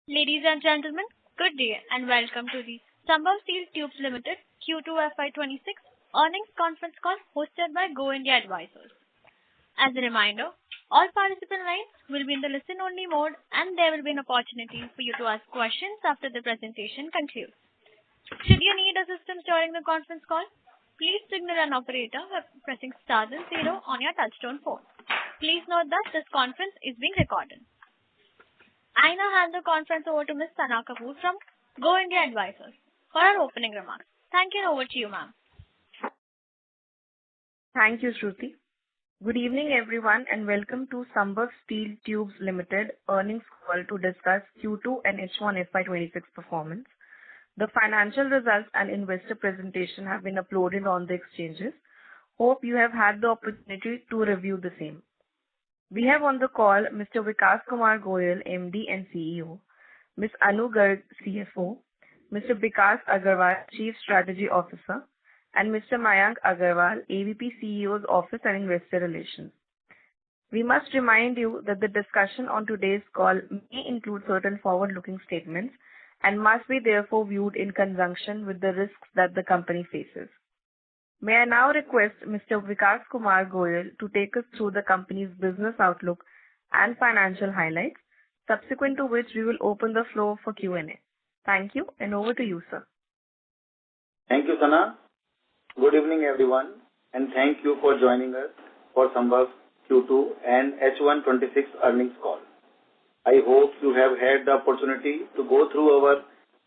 Ladies and gentlemen, good day and welcome to the Sambhav Steel Tubes Limited Q2 FY26 earnings conference call hosted by Go India Advisors. As a reminder, all participant lines will be in the listen-only mode and there will be an opportunity for you to ask questions after the presentation concludes. Should you need assistance during the conference call, please signal an operator by pressing star then zero on your touchtone phone. Please note that this conference is being recorded. I now hand the conference over to Ms. Sana Kapoor from Go India Advisors for her opening remarks. Thank you and over to you, ma'am. Thank you, Shruti. Good evening, everyone, and welcome to Sambhav Steel Tubes Limited earnings call to discuss Q2 and H1 FY26 performance. The financial results and investor presentation have been uploaded on the exchanges. Hope you have had the opportunity to review the same. We have on the call Mr. Vikas Kumar Goyal, MD and CEO, Ms. Anu Garg, CFO, Mr. Vikas Agarwal, Chief Strategy Officer, and Mr. Mayank Agarwal, AVP CEO's Office and Investor Relations. We must remind you that the discussion on today's call may include certain forward-looking statements and must be therefore viewed in conjunction with the risks that the company faces. May I now request Mr. Vikas Kumar Goyal to take us through the company's business outlook and financial highlights, subsequent to which we will open the floor for Q&A. Thank you, and over to you, sir. Thank you, Sana. Good evening, everyone, and thank you for joining us for Sambhav Q2 and H1 26 earnings call. I hope you have had the opportunity to go through our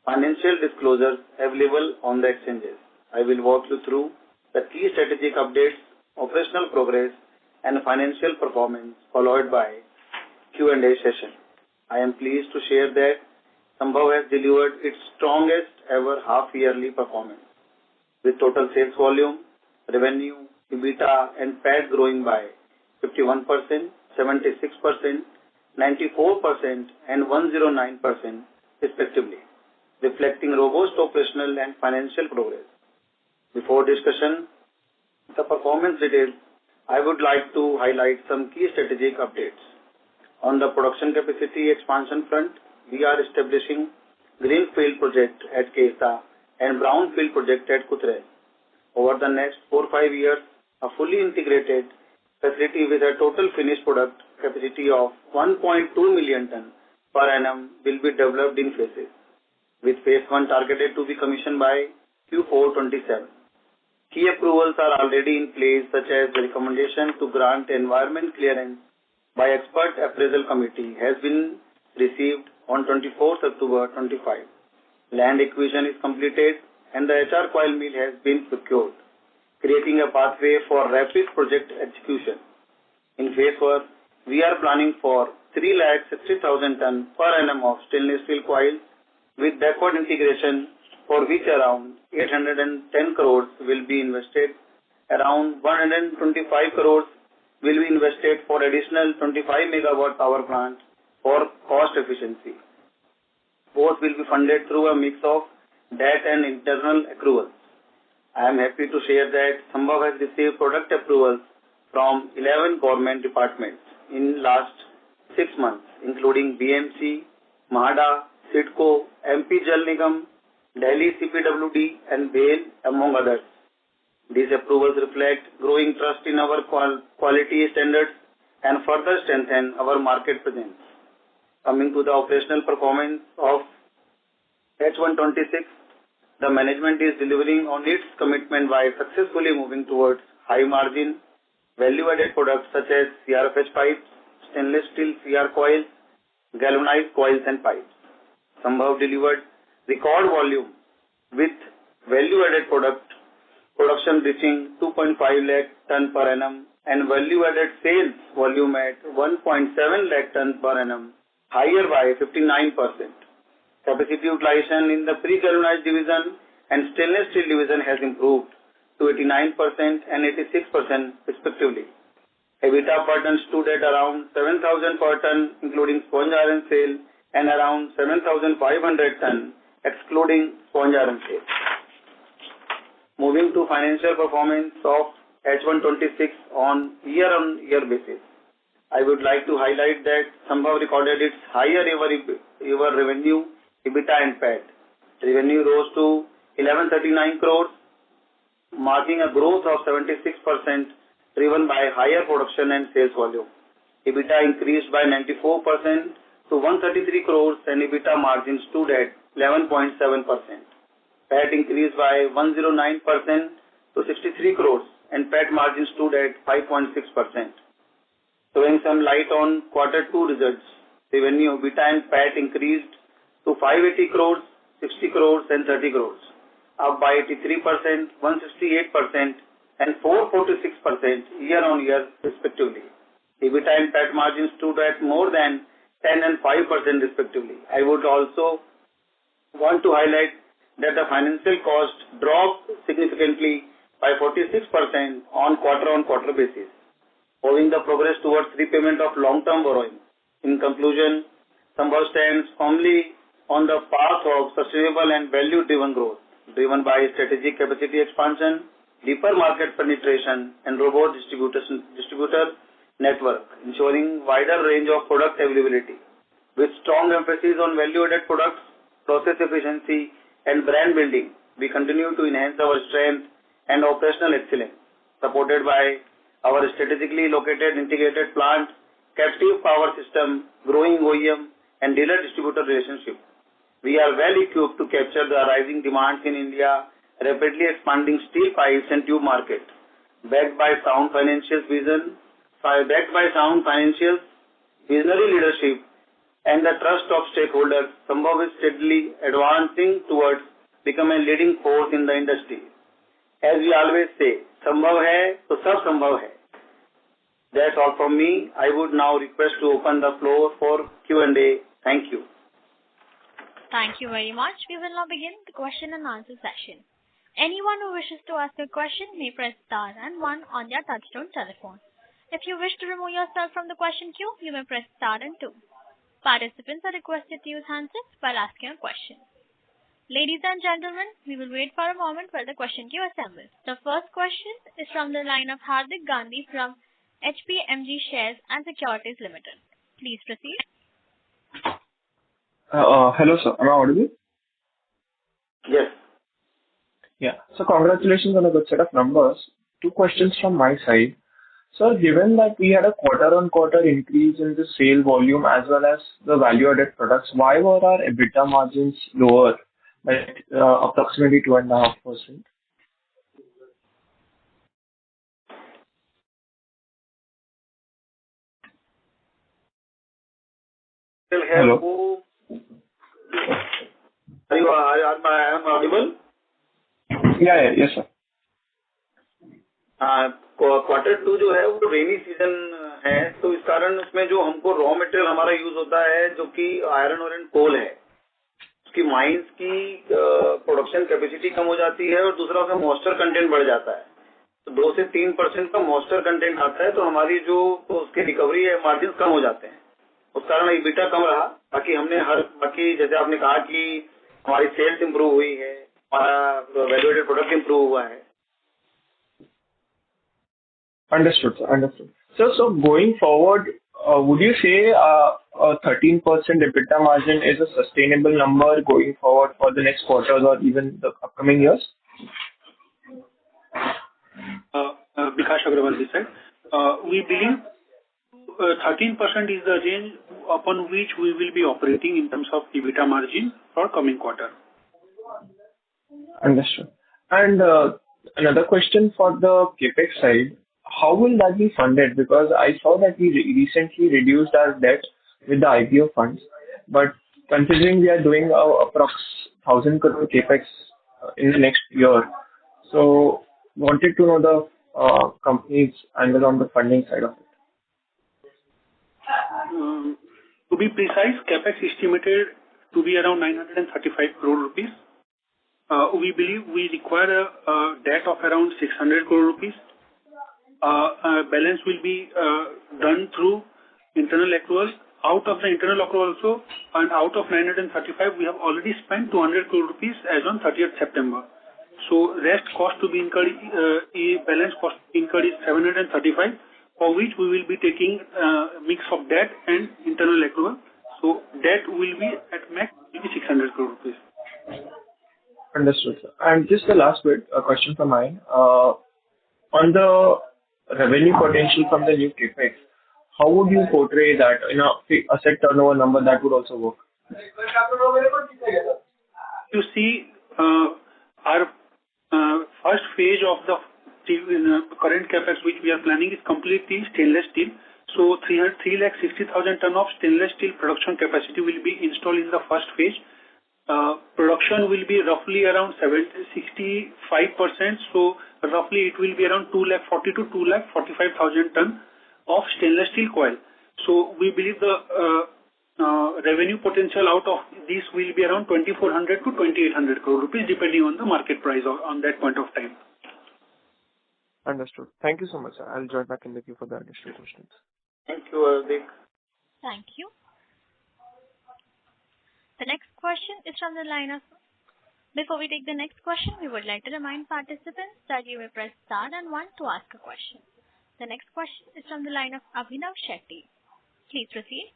financial disclosures available on the exchanges. I will walk you through the key strategic updates, operational progress, and financial performance, followed by Q&A session. I am pleased to share that Sambhav has delivered its strongest ever half-yearly performance, with total sales volume, revenue, EBITDA, and PAT growing by 51%, 76%, 94%, and 109% respectively, reflecting robust operational and financial progress. Before discussion the performance details, I would like to highlight some key strategic updates. On the production capacity expansion front, we are establishing greenfield project at Kaisa and brownfield project at Kutre. Over the next 4-5 years, a fully integrated facility with a total finished product capacity of 1.2 million ton per annum will be developed in phases, with phase 1 targeted to be commissioned by Q4 27. Key approvals are already in place, such as the recommendation to grant environment clearance by expert appraisal committee has been received on 24th October 25. Land acquisition is completed and the HR coil mill has been procured, creating a pathway for rapid project execution. In phase 1, we are planning for 360,000 ton per annum of stainless steel coils with backward integration, for which around 810 crores will be invested. Around 125 crores will be invested for additional 25 megawatt power plant for cost efficiency. Both will be funded through a mix of debt and internal accruals. I am happy to share that Sambhav has received product approvals from 11 government departments in last 6 months, including BMC, MHADA, CIDCO, MP Jal Nigam, Delhi CPWD, and BAIL, among others. These approvals reflect growing trust in our quality standards and further strengthen our market presence. Coming to the operational performance of H126, the management is delivering on its commitment by successfully moving towards high margin, value-added products such as CRFH pipes, stainless steel CR coils, galvanized coils and pipes. Sambhav delivered record volume with value-added production reaching 2.5 lakh ton per annum and value-added sales volume at 1.7 lakh ton per annum, higher by 59%. Capacity utilization in the pre-galvanized division and stainless steel division has improved to 89% and 86% respectively. EBITDA per ton stood at around 7,000 per ton, including sponge iron sale, and around 7,500 ton excluding sponge iron sale. Moving to financial performance of H126 on year-on-year basis, I would like to highlight that Sambhav recorded its higher ever your revenue, EBITDA and PAT. Revenue rose to 1139 crores, marking a growth of 76% driven by higher production and sales volume. EBITDA increased by 94% to 133 crores and EBITDA margins stood at 11.7%. PAT increased by 109% to 63 crores and PAT margins stood at 5.6%. Throwing some light on quarter 2 results, revenue, EBITDA and PAT increased to 580 crores, 60 crores and 30 crores, up by 83%, 168% and 446% year-on-year respectively. EBITDA and PAT margins stood at more than 10 and 5% respectively. I would also want to highlight that the financial cost dropped significantly by 46% on quarter-on-quarter basis, owing the progress towards repayment of long-term borrowing. In conclusion, Sambhav stands firmly on the path of sustainable and value-driven growth, driven by strategic capacity expansion, deeper market penetration, and robust distributor network, ensuring wider range of product availability. With strong emphasis on value-added products, process efficiency, and brand building, we continue to enhance our strength and operational excellence, supported by our strategically located integrated plant, captive power system, growing OEM, and dealer-distributor relationship. We are well equipped to capture the rising demands in India, rapidly expanding steel pipes and tube market. Backed by sound financials, visionary leadership, and the trust of stakeholders, Sambhav is steadily advancing towards becoming a leading force in the industry. As we always say, Sambhav hai, to sab Sambhav hai. That's all from me. I would now request to open the floor for Q&A. Thank you. Thank you very much. We will now begin the question and answer session. Anyone who wishes to ask a question may press star and 1 on their touchtone telephone. If you wish to remove yourself from the question queue, you may press star and 2. Participants are requested to use handsets while asking a question. Ladies and gentlemen, we will wait for a moment while the question queue assembles. The first question is from the line of Hardik Gandhi from HPMG Shares and Securities Limited. Please proceed. Hello, sir. Am I audible? Yes. Yeah. So congratulations on a good set of numbers. 2 questions from my side. Sir, given that we had a quarter-on-quarter increase in the sale volume as well as the value-added products, why were our EBITDA margins lower by approximately 2.5%? Hello? I am audible? Yes, sir. Quarter 2 जो है वो rainy season है, तो इस कारण उसमें जो हमको रॉ मटेरियल हमारा यूज होता है जो कि आयरन और कोल है, उसकी माइंस की प्रोडक्शन कैपेसिटी कम हो जाती है और दूसरा उसमें मॉइस्चर कंटेंट बढ़ जाता है, तो 2 से 3% का मॉइस्चर कंटेंट आता है, तो हमारी जो उसकी रिकवरी है मार्जिन कम हो जाते हैं, उस कारण EBITDA कम रहा। बाकी जैसे आपने कहा कि हमारी सेल्स इंप्रूव हुई है, हमारा वैल्यू एडेड प्रोडक्ट इंप्रूव हुआ है। Understood, sir. Understood. So going forward, would you say a 13% EBITDA margin is a sustainable number going forward for the next quarters or even the upcoming years? Bikash Agrawal this side. We believe 13% is the range upon which we will be operating in terms of EBITDA margin for coming quarter. Understood. And another question for the CapEx side. How will that be funded? Because I saw that we recently reduced our debt with the IPO funds, but considering we are doing approx 1,000 crore capex in the next year, so wanted to know the company's angle on the funding side of it. To be precise, capex estimated to be around 935 crore rupees. We believe we require a debt of around 600 crore rupees. Balance will be done through internal accruals. Out of the internal accrual also, and out of 935, we have already spent 200 crore rupees as on 30th September. So rest cost to be incurred, balance cost incurred is 735, for which we will be taking mix of debt and internal accrual. So debt will be at max will be 600 crore rupees. Understood, sir. And just the last bit, a question from mine. On the revenue potential from the new CapEx, how would you portray that in a asset turnover number that would also work? You see, our first phase of the current capex which we are planning is completely stainless steel. So 360,000 ton of stainless steel production capacity will be installed in the first phase. Production will be roughly around 65%. So roughly it will be around 240 to 245,000 ton of stainless steel coil. So we believe the revenue potential out of this will be around 2,400 to 2,800 crore rupees depending on the market price on that point of time. Understood. Thank you so much, sir. I'll join back in the queue for the additional questions. Thank you, Hardik. Thank you. The next question is from the line of. Before we take the next question, we would like to remind participants that you may press star and 1 to ask a question. The next question is from the line of Abhinav Shetty. Please proceed.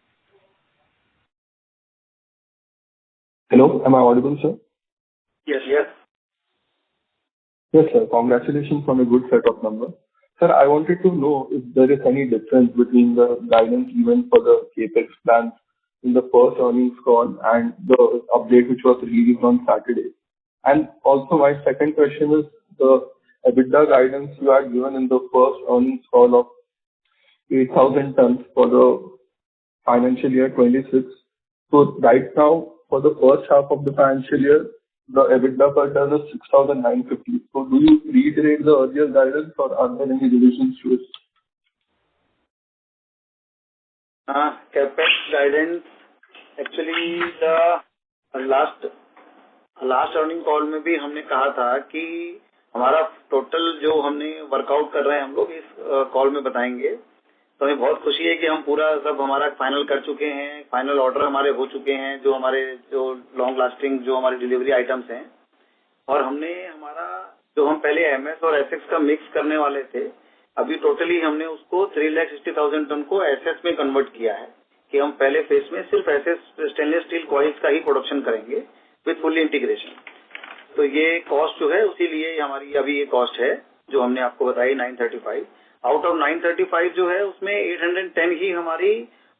Hello, am I audible, sir? Yes. Yes, sir. Congratulations on a good set of numbers. Sir, I wanted to know if there is any difference between the guidance given for the CapEx plans in the first earnings call and the update which was released on Saturday. And also my second question is the EBITDA guidance you had given in the first earnings call of 8,000 tons for the financial year 26. So right now, for the first half of the financial year, the EBITDA per ton is 6,950. So do you reiterate the earlier guidance or are there any revisions to it? CapEx guidance, actually the last earning call में भी हमने कहा था कि हमारा total जो हमने workout कर रहे हैं हम लोग इस कॉल में बताएंगे। तो हमें बहुत खुशी है कि हम पूरा सब हमारा फाइनल कर चुके हैं, फाइनल ऑर्डर हमारे हो चुके हैं, जो हमारे जो लॉन्ग लास्टिंग जो हमारी डिलीवरी आइटम्स हैं, और हमने हमारा जो हम पहले एमएस और एसएक्स का मिक्स करने वाले थे, अभी टोटली हमने उसको 3,60,000 टन को एसएस में कन्वर्ट किया है कि हम पहले फेज में सिर्फ एसएस स्टेनलेस स्टील कॉइल्स का ही प्रोडक्शन करेंगे विद फुल्ली इंटीग्रेशन। तो ये कॉस्ट जो है उसी लिए हमारी अभी ये कॉस्ट है जो हमने आपको बताई 935। आउट ऑफ 935 जो है उसमें 810 ही हमारी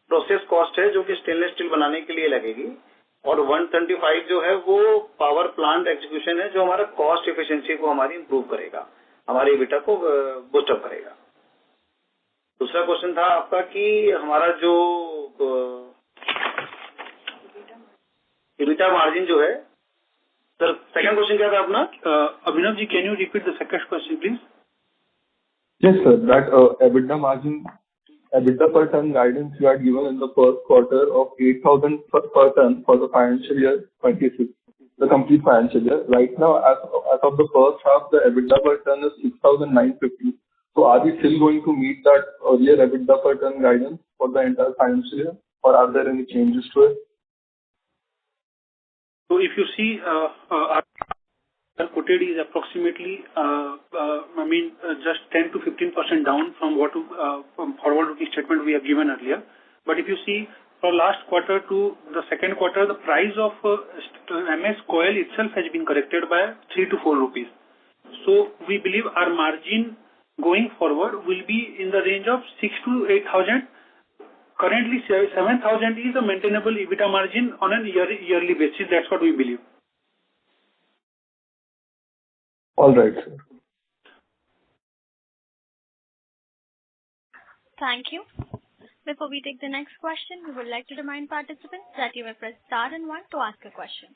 प्रोसेस कॉस्ट है जो कि स्टेनलेस स्टील बनाने के लिए लगेगी, और 125 जो है वो पावर प्लांट एग्जीक्यूशन है जो हमारा कॉस्ट एफिशिएंसी को हमारी इंप्रूव करेगा, हमारी EBITDA को बूस्टअप करेगा। दूसरा क्वेश्चन था आपका कि हमारा जो EBITDA मार्जिन जो है, सर सेकंड क्वेश्चन क्या था अपना? Abhinav ji, can you repeat the second question, please? Yes, sir. That EBITDA margin, EBITDA per ton guidance you had given in the first quarter of 8,000 per ton for the financial year 26, the complete financial year. Right now, as of the first half, the EBITDA per ton is 6,950. So are we still going to meet that earlier EBITDA per ton guidance for the entire financial year, or are there any changes to it? So if you see, our quoted is approximately, just 10 to 15% down from what from forward-looking statement we have given earlier. But if you see, from last quarter to the second quarter, the price of MS coil itself has been corrected by 3 to 4 rupees. So we believe our margin going forward will be in the range of 6 to 8,000. Currently, 7,000 is a maintainable EBITDA margin on a yearly basis. That's what we believe. All right, sir. Thank you. Before we take the next question, we would like to remind participants that you may press star and 1 to ask a question.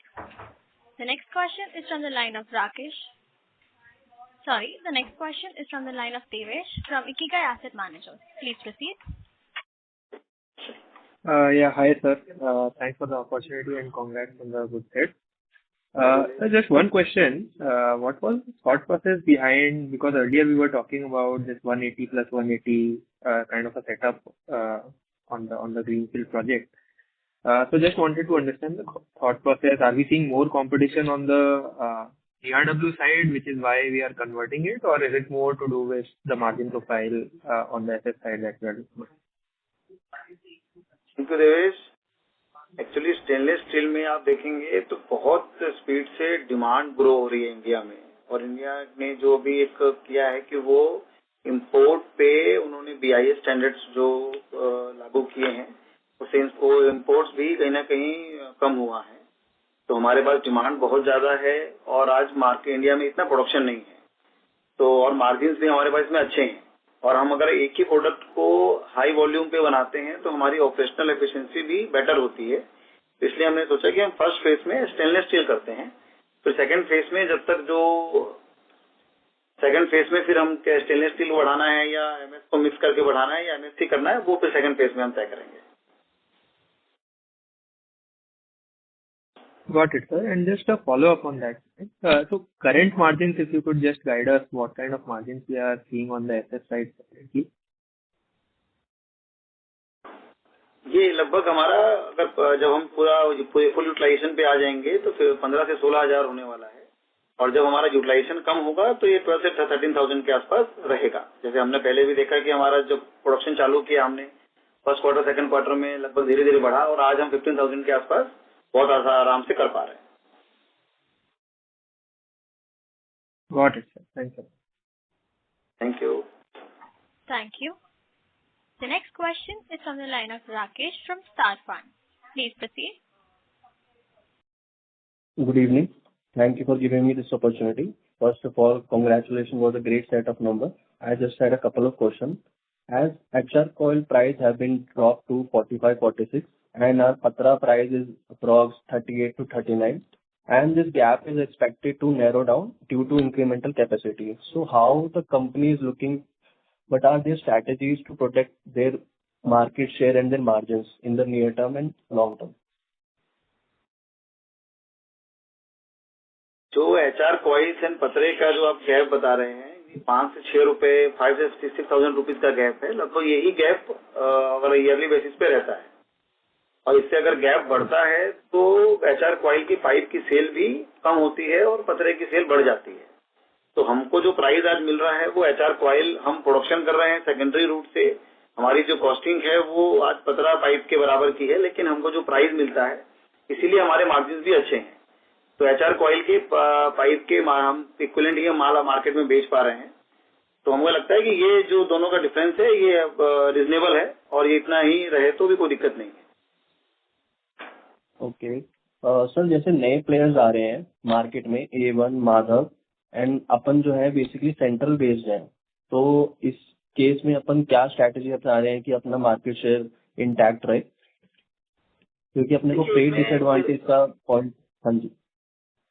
The next question is from the line of Rakesh. The next question is from the line of Devesh from Ikigai Asset Managers. Please proceed. Hi, sir. Thanks for the opportunity and congrats on the good set. So just one question. What was the thought process behind, because earlier we were talking about this 180 plus 180 kind of a setup on the Greenfield project. So just wanted to understand the thought process. Are we seeing more competition on the ERW side, which is why we are converting it, or is it more to do with the margin profile on the SS side that we are looking at? Thank you, Devesh. Actually stainless steel में आप देखेंगे तो बहुत speed से demand grow हो रही है India में, और इंडिया ने जो भी एक किया है कि वो इंपोर्ट पे उन्होंने BIS स्टैंडर्ड्स जो लागू किए हैं, उससे इंपोर्ट्स भी कहीं ना कहीं कम हुआ है। तो हमारे पास डिमांड बहुत ज्यादा है, और आज मार्केट इंडिया में इतना प्रोडक्शन नहीं है, तो और मार्जिन्स भी हमारे पास इसमें अच्छे हैं, और हम अगर एक ही प्रोडक्ट को हाई वॉल्यूम पे बनाते हैं तो हमारी ऑपरेशनल एफिशिएंसी भी बेटर होती है। तो इसलिए हमने सोचा कि हम फर्स्ट फेज में स्टेनलेस स्टील करते हैं, फिर सेकंड फेज में फिर हम स्टेनलेस स्टील को बढ़ाना है या MS को मिक्स करके बढ़ाना है या MSC करना है, वो फिर सेकंड फेज में हम तय करेंगे। Got it, sir. And just a follow-up on that. Right? So current margins, if you could just guide us, what kind of margins we are seeing on the SS side currently? ये लगभग हमारा अगर जब हम पूरा full utilisation पे आ जाएंगे तो फिर 15 से 16 हजार होने वाला है, और जब हमारा यूटिलाइजेशन कम होगा तो ये 12 से 13,000 के आसपास रहेगा। जैसे हमने पहले भी देखा कि हमारा जब प्रोडक्शन चालू किया हमने फर्स्ट क्वार्टर सेकंड क्वार्टर में लगभग धीरे धीरे बढ़ा, और आज हम 15,000 के आसपास बहुत आराम से कर पा रहे हैं। Got it, sir. Thank you. Thank you. Thank you. The next question is from the line of Rakesh from Star Fund. Please proceed. Good evening. Thank you for giving me this opportunity. First of all, congratulations for the great set of numbers. I just had a couple of questions. As HR coil price have been dropped to 45, 46, and our Patra price is approx 38 to 39, and this gap is expected to narrow down due to incremental capacity. So how the company is looking, what are their strategies to protect their market share and their margins in the near term and long term? जो HR coils and पतरे का जो आप gap बता रहे हैं, 5 से 6 रुपए, 5 से 6,000 रुपीज का गैप है। लगभग यही गैप अगर ईयरली बेसिस पे रहता है, और इससे अगर गैप बढ़ता है तो HR कॉइल की पाइप की सेल भी कम होती है और पतरे की सेल बढ़ जाती है। तो हमको जो प्राइस आज मिल रहा है वो HR कॉइल हम प्रोडक्शन कर रहे हैं सेकेंडरी रूट से, हमारी जो कॉस्टिंग है वो आज पतरा पाइप के बराबर की है, लेकिन हमको जो प्राइस मिलता है इसीलिए हमारे मार्जिन भी अच्छे हैं। तो HR कॉइल के पाइप के हम इक्विवेलेंट ये माल मार्केट में बेच पा रहे हैं। तो हमको लगता है कि ये जो दोनों का डिफरेंस है ये रिजनेबल है, और ये इतना ही रहे तो भी कोई दिक्कत नहीं है। ओके सर, जैसे नए प्लेयर्स आ रहे हैं मार्केट में, A1, माधव, एंड अपन जो है बेसिकली सेंट्रल बेस्ड है, तो इस केस में अपन क्या स्ट्रैटेजी अपना रहे हैं कि अपना मार्केट शेयर इंटैक्ट रहे, क्योंकि अपने को पेड डिसएडवांटेज का पॉइंट। हाँ जी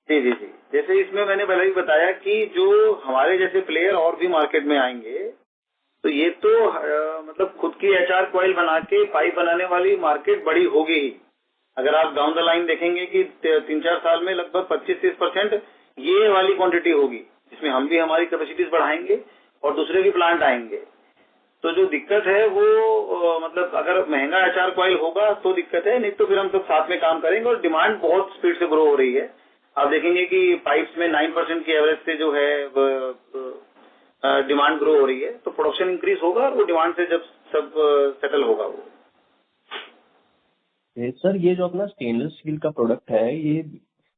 जी जी जी, जैसे इसमें मैंने पहले भी बताया कि जो हमारे जैसे प्लेयर और भी मार्केट में आएंगे, तो ये तो मतलब खुद की HR कॉइल बना के पाइप बनाने वाली मार्केट बड़ी होगी ही। अगर आप डाउन द लाइन देखेंगे कि 3-4 साल में लगभग 25-30% ये वाली क्वांटिटी होगी, जिसमें हम भी हमारी कैपेसिटीज बढ़ाएंगे और दूसरे भी प्लांट आएंगे। तो जो दिक्कत है वो मतलब अगर महंगा HR कॉइल होगा तो दिक्कत है, नहीं तो फिर हम सब साथ में काम करेंगे। और डिमांड बहुत स्पीड से ग्रो हो रही है। आप देखेंगे कि पाइप्स में 9% की एवरेज से जो है डिमांड ग्रो हो रही है, तो प्रोडक्शन इंक्रीज होगा और वो डिमांड से जब सब सेटल होगा वो। सर, ये जो अपना स्टेनलेस स्टील का प्रोडक्ट है, ये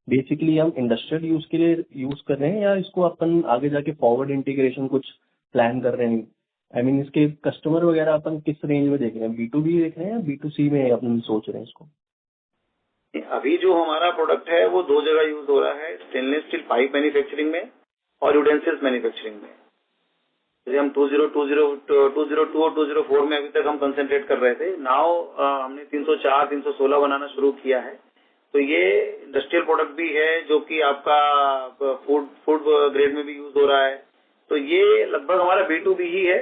बेसिकली हम इंडस्ट्रियल यूज के लिए यूज कर रहे हैं या इसको अपन आगे जाके फॉरवर्ड इंटीग्रेशन कुछ प्लान कर रहे हैं? आई मीन इसके कस्टमर वगैरह अपन किस रेंज में देख रहे हैं, B2B देख रहे हैं या B2C में अपन सोच रहे हैं इसको? अभी जो हमारा प्रोडक्ट है वो 2 जगह यूज हो रहा है, स्टेनलेस स्टील पाइप मैन्युफैक्चरिंग में और यूटेंसिल्स मैन्युफैक्चरिंग में। जैसे हम 202 और 204 में अभी तक हम कंसंट्रेट कर रहे थे। नाउ हमने 304, 316 बनाना शुरू किया है। तो ये इंडस्ट्रियल प्रोडक्ट भी है जो कि आपका फूड ग्रेड में भी यूज हो रहा है। तो ये लगभग हमारा B2B ही है,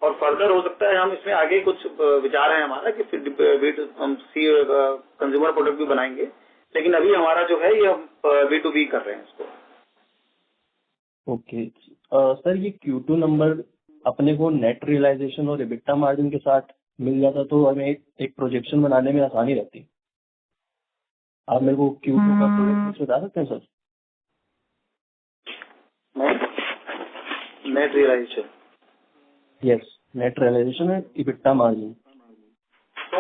और फर्दर हो सकता है हम इसमें आगे कुछ विचार है हमारा कि फिर हम कंज्यूमर प्रोडक्ट भी बनाएंगे, लेकिन अभी हमारा जो है ये हम B2B कर रहे हैं इसको। ओके सर, ये Q2 नंबर अपने को नेट रियलाइजेशन और EBITDA मार्जिन के साथ मिल जाता तो हमें एक प्रोजेक्शन बनाने में आसानी रहती। आप मेरे को Q2 का प्रोजेक्शन बता सकते हैं sir? Net realization, yes, net realization है EBITDA मार्जिन। तो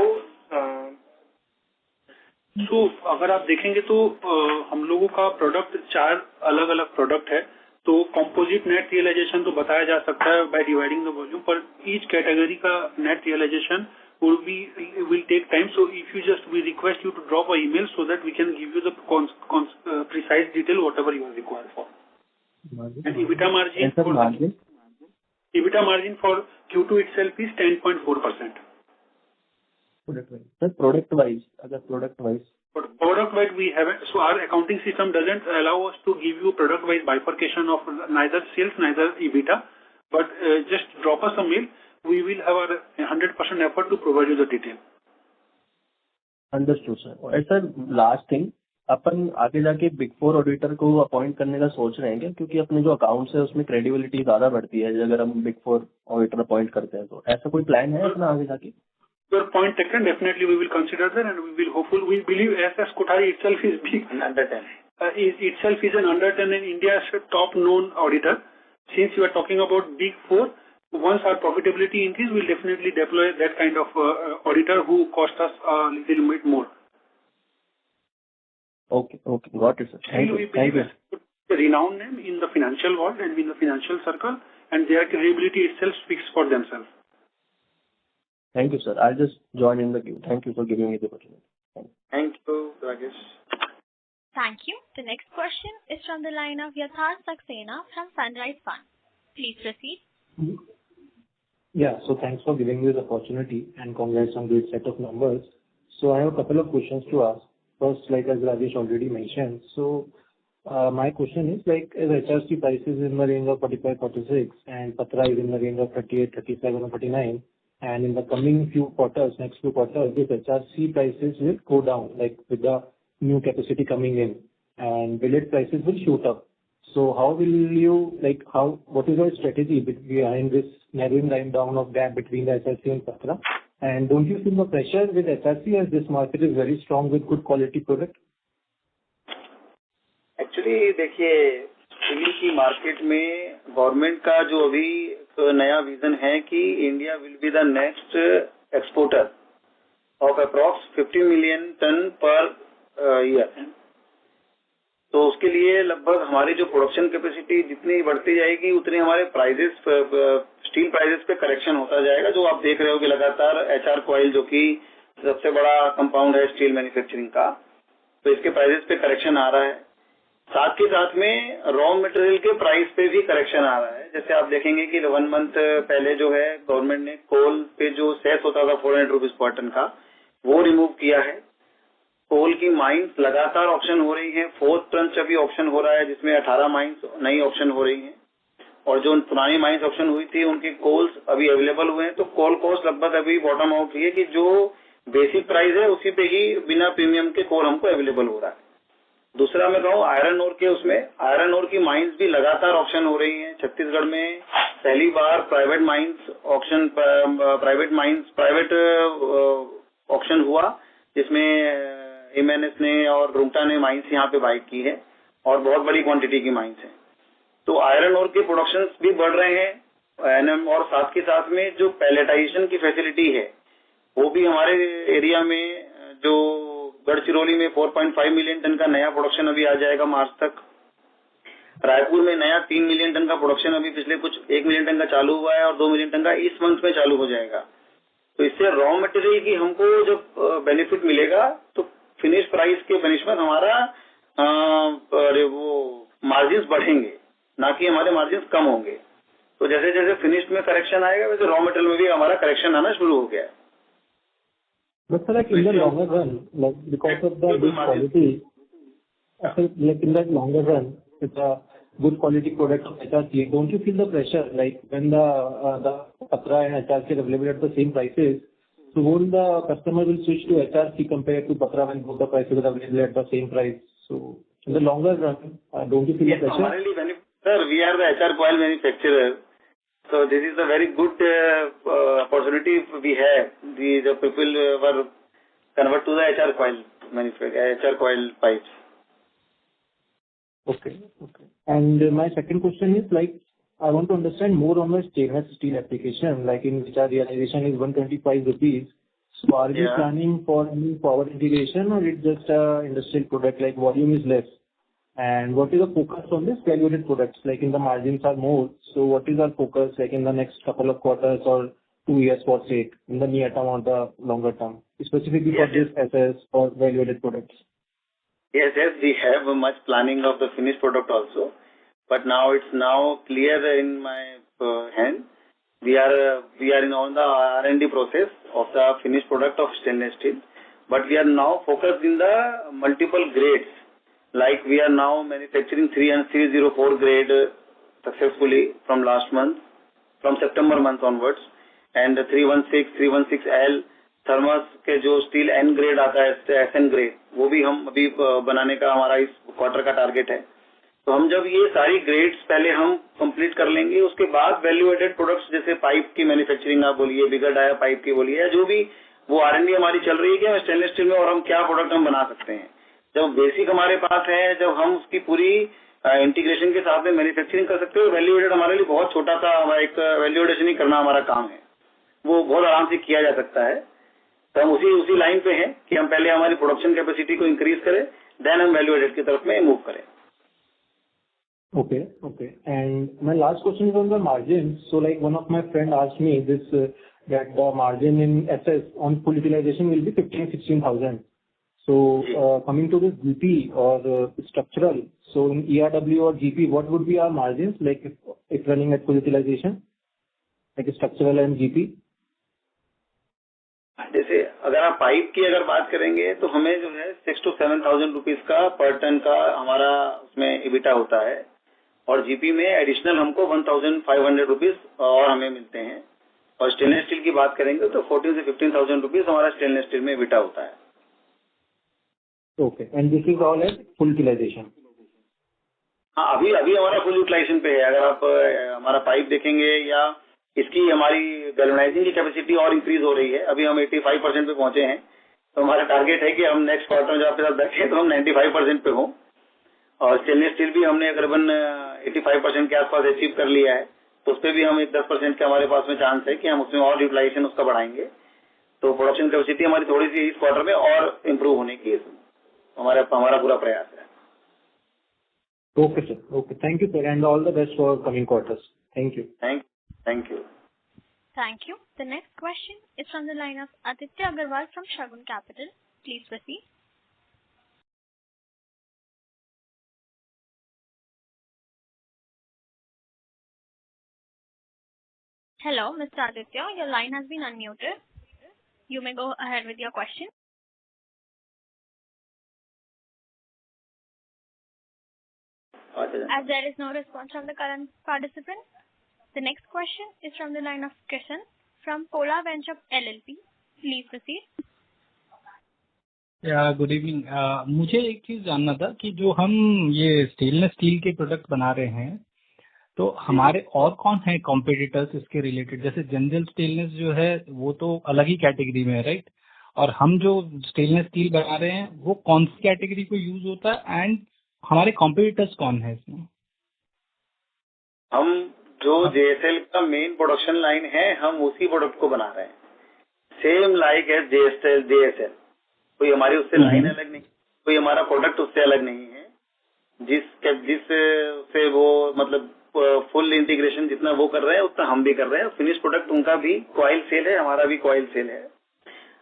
तो अगर आप देखेंगे तो हम लोगों का प्रोडक्ट 4 अलग अलग प्रोडक्ट है, तो कंपोजिट नेट रियलाइजेशन तो बताया जा सकता है by dividing the volume, per each category का net realization will take time. So if you just, we request you to drop an email so that we can give you the precise detail whatever you are required for. And EBITDA margin for Q2 itself is 10.4%. Product wise, But product wise we haven't, so our accounting system doesn't allow us to give you product wise bifurcation of neither sales neither EBITDA, but just drop us a mail. We will have our 100% effort to provide you the detail. Understood sir. और sir last thing, अपन आगे जाके big 4 auditor को appoint करने का सोच रहे हैं क्या? क्योंकि अपने जो अकाउंट्स है उसमें क्रेडिबिलिटी ज्यादा बढ़ती है अगर हम बिग 4 ऑडिटर अपॉइंट करते हैं. तो ऐसा कोई प्लान है अपना आगे जाके? Your point taken, definitely we will consider that, and we will hopefully, we believe SS Kothari itself is big. Under 10. Itself is an under 10 in India's top known auditor. Since you are talking about big 4, once our profitability increase, we'll definitely deploy that kind of auditor who cost us a little bit more. Okay, got it, sir. Thank you. The renowned name in the financial world and in the financial circle, and their credibility itself speaks for themselves. Thank you, sir. I'll just join in the queue. Thank you for giving me the opportunity. Thank you, Rajesh. Thank you. The next question is from the line of Yatharth Saxena from Sunrise Fund. Please proceed. Yeah, so thanks for giving me the opportunity and congrats on great set of numbers. So I have a couple of questions to ask. First, like as Rajesh already mentioned, so my question is like as HRC prices in the range of 45-46 and Patra is in the range of 38, 37 or 39, and in the coming next few quarters, this HRC prices will go down, like with the new capacity coming in, and billet prices will shoot up. So how will you, what is your strategy behind this narrowing down of gap between the HRC and Patra? And don't you feel the pressure with HRC as this market is very strong with good quality product? Actually देखिए, steel की market में government का जो अभी नया vision है कि India will be the next exporter of approx 50 million tonne per year. तो उसके लिए लगभग हमारी जो प्रोडक्शन कैपेसिटी जितनी बढ़ती जाएगी उतनी हमारे प्राइजेस, स्टील प्राइजेस पे करेक्शन होता जाएगा. जो आप देख रहे हो कि लगातार HR कॉइल जो कि सबसे बड़ा कंपाउंड है स्टील मैन्युफैक्चरिंग का, तो इसके प्राइजेस पे करेक्शन आ रहा है. साथ के साथ में रॉ मटेरियल के प्राइस पे भी करेक्शन आ रहा है. जैसे आप देखेंगे कि 1 मंथ पहले जो है गवर्नमेंट ने कोल पे जो सेस होता था 400 रुपीज पर टन का, वो रिमूव किया है. कोल की माइंस लगातार ऑप्शन हो रही है. 4th ट्रंच अभी ऑप्शन हो रहा है जिसमें 18 माइंस नई ऑप्शन हो रही हैं, और जो पुरानी माइंस ऑप्शन हुई थी उनके कोल्स अभी अवेलेबल हुए हैं. तो कोल कॉस्ट लगभग अभी बॉटम आउट हुई है कि जो बेसिक प्राइस है उसी पे ही बिना प्रीमियम के कोल हमको अवेलेबल हो रहा है. दूसरा मैं कहूँ आयरन ओर के, उसमें आयरन ओर की माइंस भी लगातार ऑप्शन हो रही हैं. छत्तीसगढ़ में पहली बार प्राइवेट ऑप्शन हुआ जिसमें MNS ने और रुंगटा ने माइंस यहाँ पे बाई की है और बहुत बड़ी क्वांटिटी की माइंस है. तो आयरन ओर के प्रोडक्शन भी बढ़ रहे हैं, और साथ के साथ में जो पैलेटाइजेशन की फैसिलिटी है वो भी हमारे एरिया में, जो गढ़चिरौली में 4.5 मिलियन टन का नया प्रोडक्शन अभी आ जाएगा मार्च तक. रायपुर में नया 3 मिलियन टन का प्रोडक्शन अभी पिछले 1 मिलियन टन का चालू हुआ है और 2 मिलियन टन का इस मंथ में चालू हो जाएगा. तो इससे रॉ मटेरियल की हमको जब बेनिफिट मिलेगा तो फिनिश प्राइस के बेनिफिट हमारा वो मार्जिन बढ़ेंगे, ना कि हमारे मार्जिन कम होंगे. तो जैसे जैसे फिनिश में करेक्शन आएगा वैसे रॉ मटेरियल में भी हमारा करेक्शन आना शुरू हो गया है. But sir, like in the longer run, like because of the good quality, like in the longer run, it's a good quality product of HRC. Don't you feel the pressure, like when the Patra and HRC are available at the same prices, so won't the customer will switch to HRC compared to Patra when both the prices are available at the same price? So in the longer run, don't you feel the pressure? Sir, we are the HR coil manufacturer. So this is a very good opportunity we have. The people were convert to the HR coil pipes. Okay. And my second question is like I want to understand more on the stainless steel application, like in which our realization is 125 rupees. So are we Yeah. planning for any forward integration, or it's just a industrial product, like volume is less? And what is the focus on this value-added products? Like in the margins are more, so what is our focus, like in the next couple of quarters or 2 years for sake, in the near term or the longer term, specifically for Yes. this SS or value-added products? Yes, we have much planning of the finished product also, but now it's clear in my hand. We are on the R&D process of the finished product of stainless steel, but we are now focused in the multiple grades. Like we are now manufacturing 304 grade successfully from last month, from September month onwards, and 316, 316L thermos के जो steel N grade आता है, SN grade, वो भी हम अभी बनाने का हमारा इस क्वार्टर का टारगेट है। तो हम जब ये सारी ग्रेड्स पहले हम कंप्लीट कर लेंगे, उसके बाद वैल्यू एडेड प्रोडक्ट्स जैसे पाइप की मैन्युफैक्चरिंग आप बोलिए, बिगर डाया पाइप की बोलिए, या जो भी वो R&D हमारी चल रही है कि स्टेनलेस स्टील में और हम क्या प्रोडक्ट हम बना सकते हैं। जब बेसिक हमारे पास है, जब हम उसकी पूरी इंटीग्रेशन के साथ में मैन्युफैक्चरिंग कर सकते हो, वैल्यू एडेड हमारे लिए बहुत छोटा सा एक वैल्यू एडेशन ही करना हमारा काम है, वो बहुत आराम से किया जा सकता है। तो हम उसी लाइन पे हैं कि हम पहले हमारी प्रोडक्शन कैपेसिटी को इंक्रीज करें, देन हम वैल्यू एडेड की तरफ में मूव करें। Okay. And my last question is on the margins. So like one of my friend asked me this, that the margin in SS on full utilization will be 15,000-16,000. So coming to this GP or structural, so in ERW or GP, what would be our margins like if running at full utilization, like structural and GP? जैसे अगर आप pipe की अगर बात करेंगे तो हमें जो है 6,000 to 7,000 रुपीज का पर टन का हमारा उसमें इबिटा होता है, और जीपी में एडिशनल हमको 1,500 रुपीज और हमें मिलते हैं। और स्टेनलेस स्टील की बात करेंगे तो 14,000 से 15,000 रुपीज हमारा स्टेनलेस स्टील में इबिटा होता है। Okay, and this is all at full utilization? हाँ, अभी हमारा फुल यूटिलाइजेशन पे है। अगर आप हमारा पाइप देखेंगे या इसकी हमारी गैल्वेनाइजिंग की कैपेसिटी और इंक्रीज हो रही है, अभी हम 85% पे पहुंचे हैं। तो हमारा टारगेट है कि हम नेक्स्ट क्वार्टर जब आपके साथ बैठे तो हम 95% पे हों, और स्टेनलेस स्टील भी हमने करीबन 85% के आसपास अचीव कर लिया है। तो उस पर भी हम एक 10% के हमारे पास में चांस है कि हम उसमें और यूटिलाइजेशन उसका बढ़ाएंगे। तो प्रोडक्शन कैपेसिटी हमारी थोड़ी सी इस क्वार्टर में और इम्प्रूव होने की हमारा पूरा प्रयास है। Okay sir, okay, thank you sir, and all the best for coming quarters. Thank you. Thank you. Thank you. The next question is from the line of Aditya Agarwal from Shagun Capital. Please proceed. Hello, Mr. Aditya. Your line has been unmuted. You may go ahead with your question. As there is no response from the current participant, the next question is from the line of Kishan from Polar Venture LLP. Please proceed. Good evening. मुझे एक चीज जानना था कि जो हम ये stainless steel के प्रोडक्ट बना रहे हैं, तो हमारे और कौन है कॉम्पिटिटर्स इसके रिलेटेड? जैसे जनरल स्टेनलेस जो है वो तो अलग ही कैटेगरी में है, राइट? और हम जो स्टेनलेस स्टील बना रहे हैं वो कौन सी कैटेगरी को यूज होता है, एंड हमारे कॉम्पिटिटर्स कौन है इसमें? हम जो JSL का मेन प्रोडक्शन लाइन है, हम उसी प्रोडक्ट को बना रहे हैं, सेम लाइक है JSL। कोई हमारी उससे लाइन अलग नहीं, कोई हमारा प्रोडक्ट उससे अलग नहीं है। जिससे वो मतलब फुल इंटीग्रेशन जितना वो कर रहे हैं उतना हम भी कर रहे हैं। फिनिश प्रोडक्ट उनका भी कॉइल सेल है, हमारा भी कॉइल सेल है।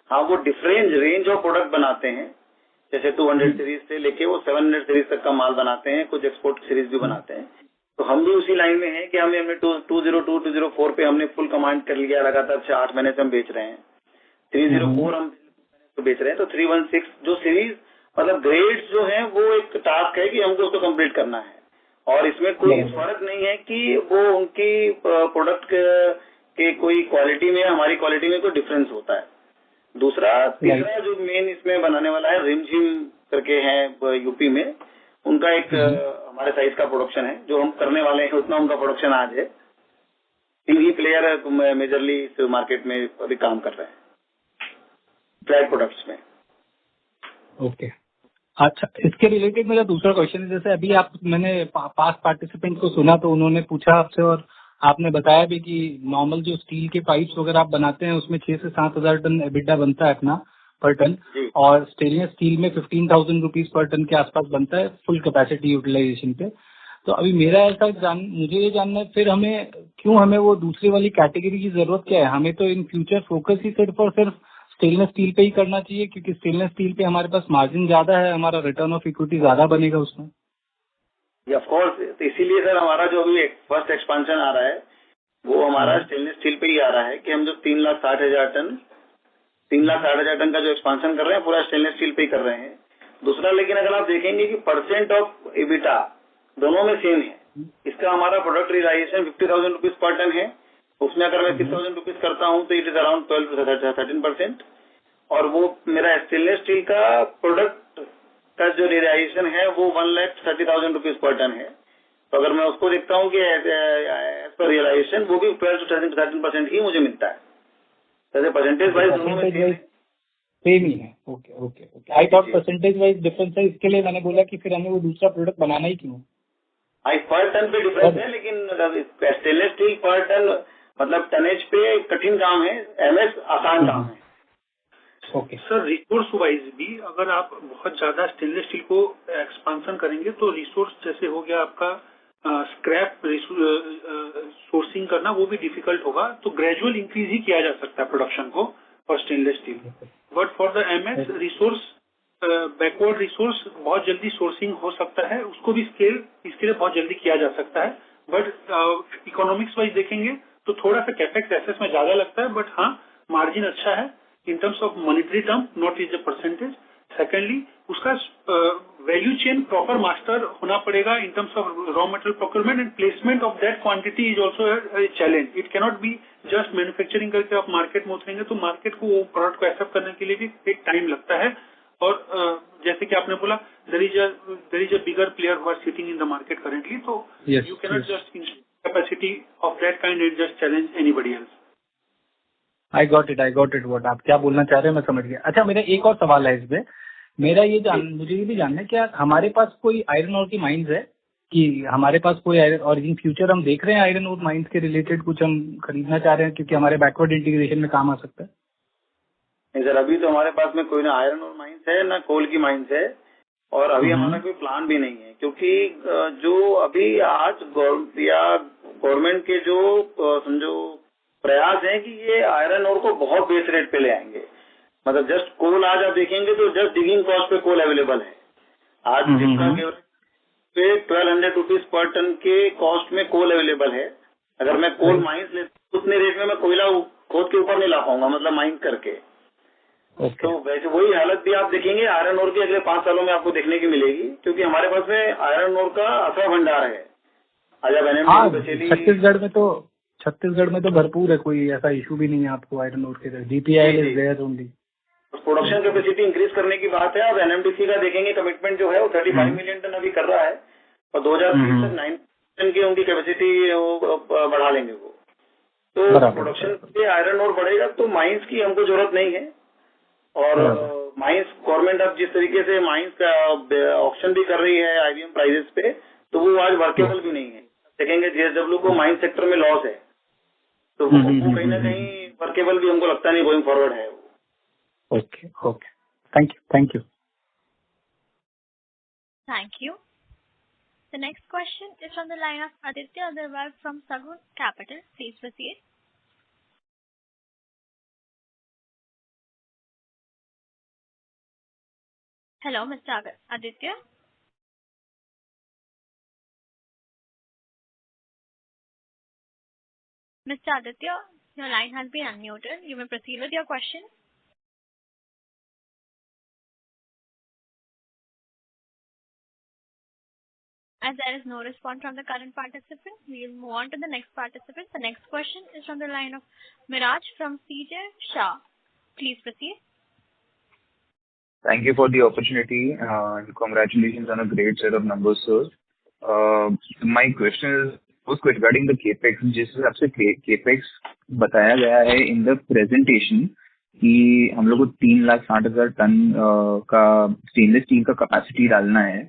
हाँ, वो डिफरेंट रेंज ऑफ प्रोडक्ट बनाते हैं, जैसे 200 सीरीज से लेके वो 700 सीरीज तक का माल बनाते हैं, कुछ एक्सपोर्ट सीरीज भी बनाते हैं। तो हम भी उसी लाइन में हैं कि हमने 202, 204 पे हमने फुल कमांड कर लिया, लगातार 8 महीने से हम बेच रहे हैं। 304 हम बेच रहे हैं। तो 316 जो सीरीज मतलब ग्रेड्स जो हैं, वो एक टास्क है कि हमको उसको कंप्लीट करना है, और इसमें कोई फर्क नहीं है कि वो उनकी प्रोडक्ट के कोई क्वालिटी में, हमारी क्वालिटी में कोई डिफरेंस होता है। तीसरा जो मेन इसमें बनाने वाला है, रिमझिम करके है यूपी में, उनका एक हमारे साइज का प्रोडक्शन है जो हम करने वाले हैं, उतना उनका प्रोडक्शन आज है। 3 ही प्लेयर मेजरली इस मार्केट में अभी काम कर रहे हैं फ्लैट प्रोडक्ट्स में। ओके, अच्छा, इसके रिलेटेड मेरा दूसरा क्वेश्चन है, जैसे अभी मैंने पास पार्टिसिपेंट को सुना तो उन्होंने पूछा आपसे, और आपने बताया भी कि नॉर्मल जो स्टील के पाइप्स वगैरह आप बनाते हैं उसमें 6 से 7 हजार टन एबिटा बनता है अपना पर टन, जी और स्टेनलेस स्टील में 15,000 रुपीज पर टन के आसपास बनता है फुल कैपेसिटी यूटिलाइजेशन पे। तो अभी मेरा मुझे ये जानना है, फिर हमें वो दूसरी वाली कैटेगरी की जरूरत क्या है? हमें तो इन फ्यूचर फोकस ही सिर्फ और सिर्फ स्टेनलेस स्टील पे ही करना चाहिए, क्योंकि स्टेनलेस स्टील पे हमारे पास मार्जिन ज्यादा है, हमारा रिटर्न ऑफ इक्विटी ज्यादा बनेगा उसमें। ऑफ कोर्स, तो इसीलिए सर हमारा जो अभी फर्स्ट एक्सपांशन आ रहा है वो हमारा स्टेनलेस स्टील पे ही आ रहा है कि हम जो 3,60,000 टन का जो एक्सपांशन कर रहे हैं पूरा स्टेनलेस स्टील पे ही कर रहे हैं। दूसरा, लेकिन अगर आप देखेंगे कि परसेंट ऑफ एबिटा दोनों में सेम है। इसका हमारा product realization 50,000 rupees per tonne है, उसमें अगर मैं 6,000 रुपीज करता हूँ तो इट इज अराउंड 12 to 13%। और वो मेरा स्टेनलेस स्टील का प्रोडक्ट का जो रियलाइजेशन है वो 1,30,000 रुपीज पर टन है। तो अगर मैं उसको देखता हूँ कि एज पर रियलाइजेशन वो भी 12 to 13% ही मुझे मिलता है। जैसे परसेंटेज वाइज दोनों में सेम ही है। Okay okay okay, I thought percentage wise difference है, इसके लिए मैंने बोला कि फिर हमें वो दूसरा प्रोडक्ट बनाना ही क्यों। पर टन पे डिफरेंस है, लेकिन स्टेनलेस स्टील पर टन मतलब टनेज पे कठिन काम है, एमएस आसान काम है। ओके सर, रिसोर्स वाइज भी अगर आप बहुत ज्यादा स्टेनलेस स्टील को एक्सपांशन करेंगे तो रिसोर्स जैसे हो गया आपका स्क्रैप सोर्सिंग करना वो भी डिफिकल्ट होगा। तो ग्रेजुअल इंक्रीज ही किया जा सकता है प्रोडक्शन को for stainless steel, but for the MS resource backward resource बहुत जल्दी सोर्सिंग हो सकता है, उसको भी स्केल इसके लिए बहुत जल्दी किया जा सकता है। बट इकोनॉमिक्स वाइज देखेंगे तो थोड़ा सा कैपेक्स एसेस में ज्यादा लगता है, बट हाँ मार्जिन अच्छा है in terms of monetary term, not is the percentage. Secondly, उसका वैल्यू चेन प्रॉपर मास्टर होना पड़ेगा in terms of raw material procurement and placement of that quantity is also a challenge. It cannot be just manufacturing करके आप market में उतरेंगे तो market को वो प्रोडक्ट को एक्सेप्ट करने के लिए भी एक टाइम लगता है। और जैसे कि आपने बोला there is a bigger player who are sitting in the market currently, so you cannot just in capacity of that kind and just challenge anybody else. I got it what आप क्या बोलना चाह रहे हैं, मैं समझ गया। अच्छा, मेरा एक और सवाल है इसमें, मुझे ये भी जानना है क्या हमारे पास कोई आयरन ओर की माइंस है, कि हमारे पास कोई आयरन, और इन फ्यूचर हम देख रहे हैं आयरन ओर माइंस के रिलेटेड कुछ हम खरीदना चाह रहे हैं क्योंकि हमारे बैकवर्ड इंटीग्रेशन में काम आ सकता है? नहीं सर, अभी तो हमारे पास में कोई ना आयरन ओर माइंस है ना कोल की माइंस है, और अभी हमारा कोई प्लान भी नहीं है, क्योंकि जो अभी आज गवर्नमेंट के जो समझो प्रयास है कि ये आयरन ओर को बहुत बेस रेट पे ले आएंगे। मतलब जस्ट कोल आज आप देखेंगे तो जस्ट डिगिंग कॉस्ट पे कोल अवेलेबल है आज, जिसका पे 1,200 रुपीज पर टन के कॉस्ट में कोल अवेलेबल है। अगर मैं कोल माइंस ले उतने रेट में मैं कोयला खोद के ऊपर नहीं ला पाऊंगा, मतलब माइंस करके। तो वैसे वही हालत भी आप देखेंगे आयरन ओर की अगले 5 सालों में आपको देखने की मिलेगी, क्योंकि हमारे पास में आयरन ओर का अथवा भंडार है। आज आप छत्तीसगढ़ में तो भरपूर है, कोई ऐसा इशू भी नहीं है आपको आयरन ओर के। GPIL is there only. Production capacity increase करने की बात है। अब एनएमडीसी का देखेंगे कमिटमेंट जो है वो 35 मिलियन टन अभी कर रहा है, और 2030 तक 9 टन की उनकी कैपेसिटी बढ़ा लेंगे वो। तो प्रोडक्शन पे आयरन ओर बढ़ेगा तो माइंस की हमको जरूरत नहीं है। और माइंस गवर्नमेंट अब जिस तरीके से माइंस का ऑक्शन भी कर रही है आईबीएम प्राइजेस पे, तो वो आज वर्केबल भी नहीं है। देखेंगे जेएसडब्ल्यू को माइंस सेक्टर में लॉस है, तो वो कहीं ना कहीं वर्केबल भी हमको लगता नहीं गोइंग फॉरवर्ड है। Okay thank you. The next question is from the line of Aditya Agarwal from Sagun Capital. Please proceed. Hello, Mr. Aditya. Mr. Aditya, your line has been unmuted. You may proceed with your question. As there is no response from the current participant, we will move on to the next participant. The next question is from the line of Miraj from CJ Shah. Please proceed. Thank you for the opportunity and congratulations on a great set of numbers, sir. My question is first regarding the capex. जिस हिसाब से capex बताया गया है in the presentation कि हम लोग को 3,60,000 टन का स्टेनलेस स्टील का कैपेसिटी डालना है,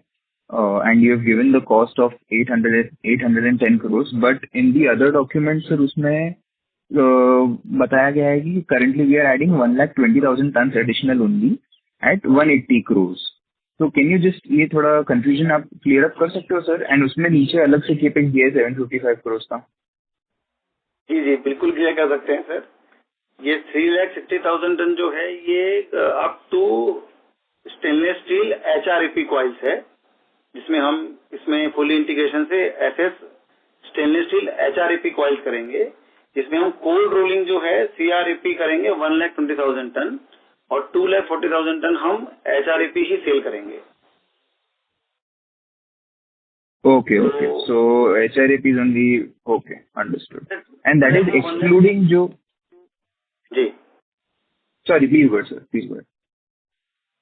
and you have given the cost of 810 crores, but in the other documents sir उसमें बताया गया है कि currently we are adding 1,20,000 tons additional only at 180 crores. तो कैन यू जस्ट ये थोड़ा कंफ्यूजन आप क्लियर अप कर सकते हो सर? एंड उसमें नीचे अलग से केपेक्स दिया है 755 करोड़ का. जी जी बिल्कुल क्लियर कर सकते हैं सर. ये 3,60,000 टन जो है ये up to stainless steel HREP coils है, जिसमें हम इसमें फुल इंटीग्रेशन से SS stainless steel HREP coils करेंगे, जिसमें हम कोल्ड रोलिंग जो है CREP करेंगे 1,20,000 टन और 2,40,000 टन हम HREP ही सेल करेंगे. Okay. So HREP is only okay, understood. And that is excluding जो जी. Sorry, please go ahead, sir. Please go ahead.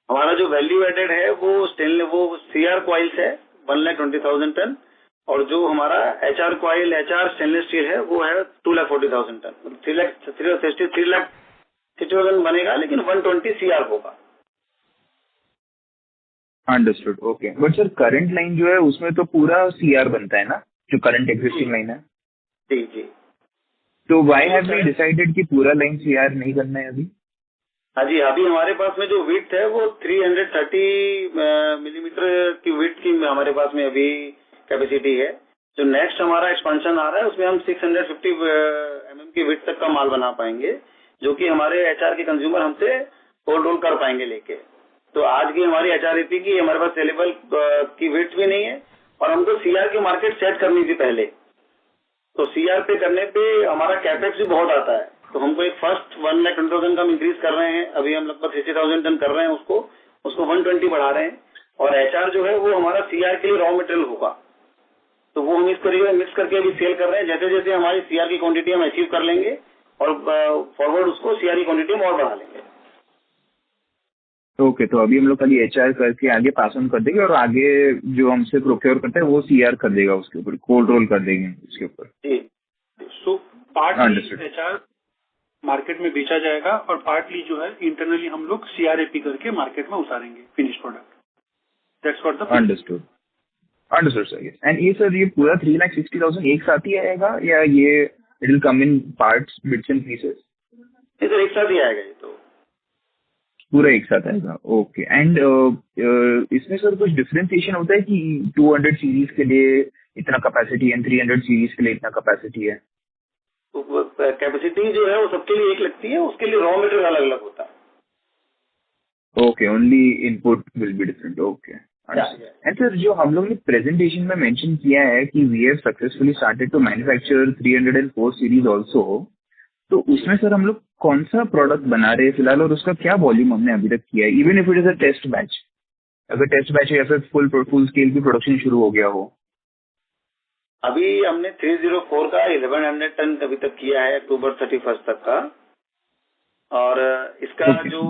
हमारा जो वैल्यू एडेड है वो CR कॉइल्स है 1,20,000 टन और जो हमारा HR coil HR stainless steel है वो है 2,40,000 टन. 3,60,000 बनेगा लेकिन 120 CR होगा. Understood. Okay. But sir current line जो है उसमें तो पूरा CR बनता है ना, जो करंट एग्जिस्टिंग लाइन है. जी जी. तो व्हाई हैव वी डिसाइडेड कि पूरा लाइन CR नहीं करना है अभी? हाँ जी, अभी हमारे पास में जो विड्थ है वो 330 मिलीमीटर की विड्थ की हमारे पास में अभी कैपेसिटी है. जो नेक्स्ट हमारा एक्सपेंशन आ रहा है उसमें हम 650 mm की विड्थ तक का माल बना पाएंगे, जो कि हमारे HR के कंज्यूमर हमसे कोल्ड रोल कर पाएंगे लेके. तो आज की हमारी HREP की हमारे पास सेलेबल की विड्थ भी नहीं है और हमको CR की मार्केट सेट करनी थी पहले. तो CR पे करने पे हमारा कैपेक्स भी बहुत आता है. तो हमको एक फर्स्ट 1,20,000 का हम इंक्रीज कर रहे हैं. अभी हम लगभग 60,000 टन कर रहे हैं, उसको 120 बढ़ा रहे हैं. और HR जो है वो हमारा CR के लिए रॉ मटेरियल होगा, तो वो हम इस तरीके मिक्स करके अभी सेल कर रहे हैं. जैसे जैसे हमारी CR की क्वांटिटी हम अचीव कर लेंगे और फॉरवर्ड उसको CR की क्वांटिटी हम और बढ़ा लेंगे. ओके. तो अभी हम लोग खाली HR करके आगे पास ऑन कर देंगे और आगे जो हमसे प्रोक्योर करता है वो CR कर देगा, उसके ऊपर कोल्ड रोल कर देंगे उसके ऊपर. जी. सो पार्टली HR मार्केट में बेचा जाएगा और पार्टली जो है इंटरनली हम लोग CREP करके मार्केट में उतारेंगे finish product. That's what the understood sir. And ये सर ये पूरा 3,60,000 एक साथ ही आएगा या ये it will come in parts, bits and pieces? इधर एक साथ ही आएगा, ये तो पूरा एक साथ आएगा. ओके. एंड इसमें सर कुछ डिफरेंशिएशन होता है कि 200 सीरीज के लिए इतना कैपेसिटी है, 300 सीरीज के लिए इतना कैपेसिटी है? तो कैपेसिटी जो है वो सबके लिए एक लगती है, उसके लिए रॉ मटेरियल अलग अलग होता है. Okay. Only input will be different. Okay. And sir जो हम लोग ने प्रेजेंटेशन में मेंशन किया है कि we have successfully started to manufacture 304 series also, तो उसमें सर हम लोग कौन सा प्रोडक्ट बना रहे हैं फिलहाल और उसका क्या वॉल्यूम हमने अभी तक किया है, even if it is a test batch? अगर टेस्ट बैच है या फिर फुल स्केल की प्रोडक्शन शुरू हो गया हो? अभी हमने 304 का 1100 टन अभी तक किया है अक्टूबर 31 तक का. और इसका जो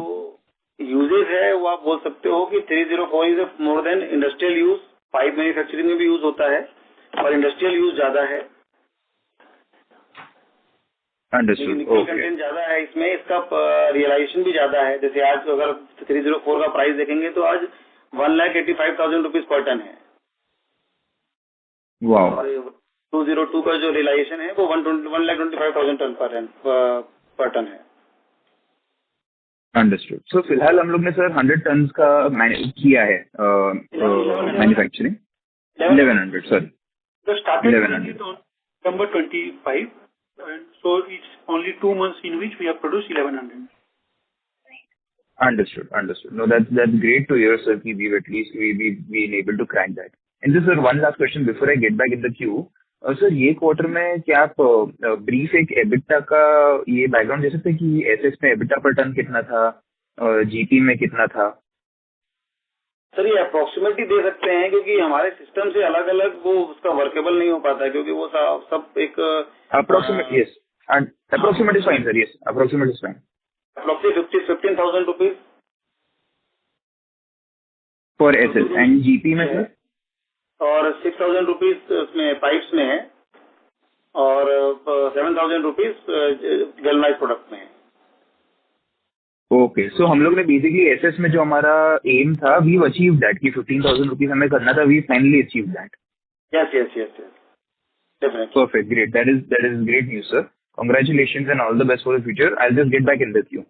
यूजेज है वो आप बोल सकते हो कि 304 is more than industrial use. Pipe manufacturing में भी यूज होता है और इंडस्ट्रियल यूज ज्यादा है. अंडरस्टूड. निकल कंटेंट ज्यादा है इसमें, इसका रियलाइजेशन भी ज्यादा है. जैसे आज अगर 304 का प्राइस देखेंगे तो आज 1,85,000 रुपीज पर टन है. वाह. और 202 का जो रियलाइजेशन है वो 1,25,000 टन पर टन है. अंडरस्टूड. सो फिलहाल हम लोग ने सर 100 टन का किया है manufacturing. 1100 sorry. The started 1100 on September 25, and so it's only 2 months in which we have produced 1100. Understood. No, that's great to hear, sir. We've at least been able to crack that. And this is one last question before I get back in the queue. Sir ये quarter में क्या आप brief एक EBITDA का ये background दे सकते हैं कि SS में EBITDA पर टन कितना था, GP में कितना था? सर ये अप्रोक्सीमेटली दे सकते हैं क्योंकि हमारे सिस्टम से अलग अलग वो उसका वर्केबल नहीं हो पाता है, क्योंकि वो सब एक approximate. Yes, approximate is fine sir. Yes, approximate is fine. Approximately 15,000 rupees for SS. And GP में सर? और 6,000 रुपीज उसमें पाइप्स में है और 7,000 रुपीज गैल्वनाइज्ड प्रोडक्ट में है. ओके, सो हम लोग ने बेसिकली एसएस में जो हमारा एम था, वी अचीव दैट कि 15,000 रुपीज हमें करना था, we finally achieve that. Yes, yes, yes, yes. Definitely. Perfect, great. That is great news, sir. Congratulations and all the best for the future. I'll just get back in with you.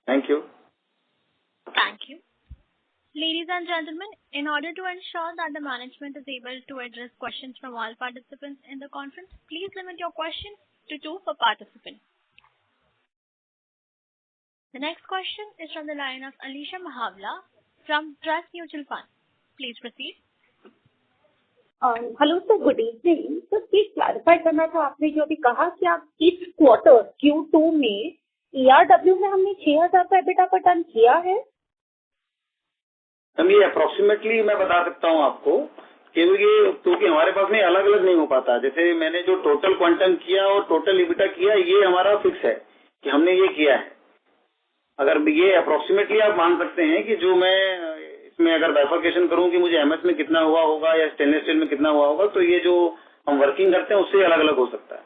Thank you. Thank you. Ladies and gentlemen, in order to ensure that the management is able to address questions from all participants in the conference, please limit your questions to 2 per participant. The next question is from the line of Alisha Mahavla from Trust Mutual Fund. Please proceed. Hello sir, good evening sir. Please clarify करना था, आपने जो अभी कहा कि आप इस quarter Q2 में ERW में हमने 6,000 का EBITDA पर टन किया है. ये अप्रोक्सीमेटली मैं बता सकता हूँ आपको, क्योंकि हमारे पास में अलग अलग नहीं हो पाता. जैसे मैंने जो टोटल क्वांटम किया और टोटल EBITDA किया, ये हमारा फिक्स है कि हमने ये किया है. अगर ये अप्रोक्सीमेटली आप मान सकते हैं कि जो मैं इसमें अगर बाइफर्केशन करूं कि मुझे एमएस में कितना हुआ होगा या स्टेनलेस स्टील में कितना हुआ होगा, तो ये जो हम वर्किंग करते हैं उससे अलग अलग हो सकता है.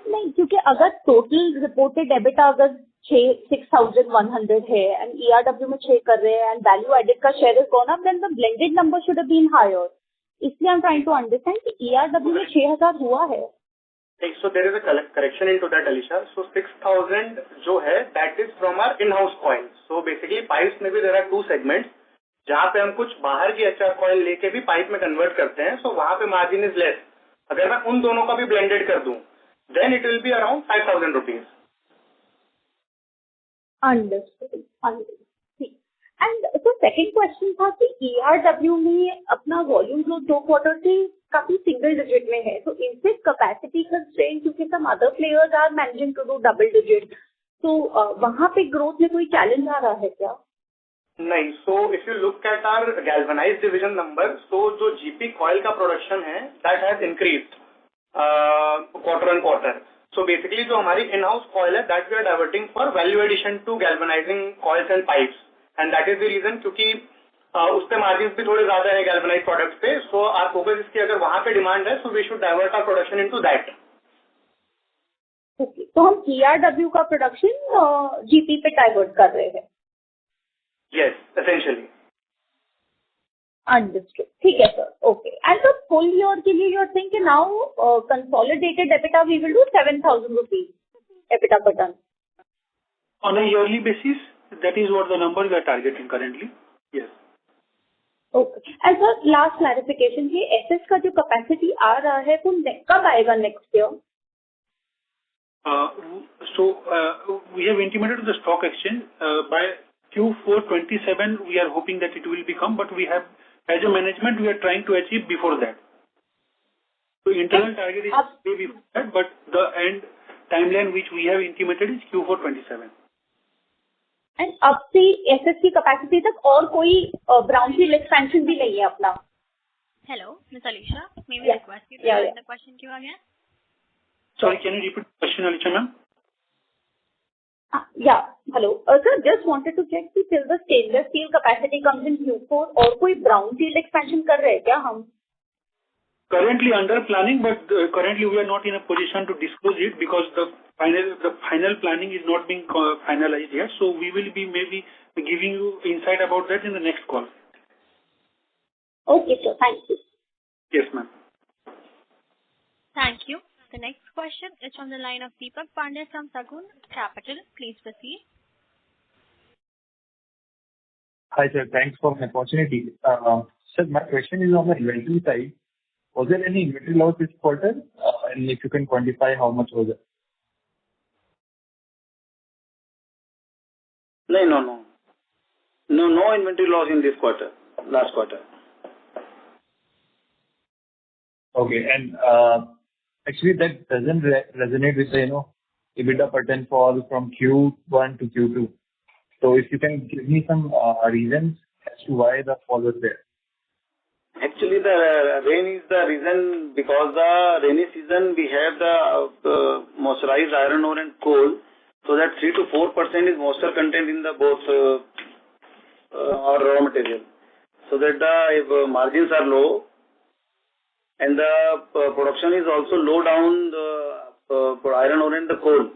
नहीं, क्योंकि अगर टोटल रिपोर्टेड EBITDA अगर 6,100 है एंड ERW में 6 कर रहे हैं एंड वैल्यू एडेड का share is gone up, then the blended number should have been higher. इसलिए I am trying to understand कि ERW में 6,000 हुआ है. So there is a correction into that, Alisha. So 6,000 जो है that is from our in-house coil. So basically pipes में भी there are 2 segments जहाँ पे हम कुछ बाहर की HR coil लेके भी पाइप में कन्वर्ट करते हैं. So वहाँ पे मार्जिन इज लेस. अगर मैं उन दोनों का भी ब्लेंडेड कर दूं, then it will be around 5,000 rupees. Understood. And तो सेकंड क्वेश्चन था कि ERW में अपना वॉल्यूम ग्रोथ 2 क्वार्टर से काफी सिंगल डिजिट में है. तो इज दिस कैपेसिटी कंस्ट्रेंट, क्योंकि some other players are managing to do double digit, तो वहां पे ग्रोथ में कोई चैलेंज आ रहा है क्या? नहीं. So if you look at our galvanized division number, तो जो जीपी कॉइल का प्रोडक्शन है that has increased quarter on quarter. So basically जो हमारी इन हाउस कॉइल है that we are diverting for value addition to galvanizing coils and pipes, and that is the reason, क्योंकि उस पे मार्जिन भी थोड़े ज्यादा है गैल्वेनाइज प्रोडक्ट पे. सो आर फोकस इसकी अगर वहां पे डिमांड है, so we should divert our production into that. Okay, तो हम ERW का प्रोडक्शन जीपी पे डाइवर्ट कर रहे हैं. Yes, essentially. अंडरस्टूड. ठीक है sir. Okay, and sir full year के लिए यू आर सेइंग कि now consolidated EBITDA we will do 7,000 rupees EBITDA per ton on a yearly basis. That is what the number we are targeting currently. Yes. Okay. And sir last clarification, ये SS का जो capacity आ रहा है वो कब आएगा next year? We have intimated to the stock exchange by Q4 27. We are hoping that it will become, but we have, as a management, we are trying to achieve before that. So internal target is way before that, but the end timeline which we have intimated is Q4 27. And अब से SS की capacity तक और कोई brownfield expansion भी नहीं है अपना? Hello, Ms. Alisha. May we request you to repeat the question queue again? Sorry, can you repeat the question, Alisha ma'am? Yeah. Hello. Sir, just wanted to check कि till the stainless steel capacity comes in Q4 और कोई brownfield expansion कर रहे हैं क्या हम? Currently under planning, but currently we are not in a position to disclose it because the final planning is not being finalized yet. So we will be maybe giving you insight about that in the next call. Okay, sir. Thank you. Yes, ma'am. Thank you. The next question is from the line of Deepak Pandey from Sagun Capital. Please proceed. Hi, sir. Thanks for the opportunity. Sir, my question is on the inventory side. Was there any inventory loss this quarter? And if you can quantify, how much was it? No inventory loss in this quarter, last quarter. Okay. And actually, that doesn't resonate with the, EBITDA per ton fall from Q1 to Q2. So if you can give me some reasons as to why the fall was there. Actually, the rain is the reason, because the rainy season we have the moisturized iron ore and coal, so that 3 to 4% is moisture content in the both our raw material, so that the margins are low, and the production is also low down the iron ore and the coal.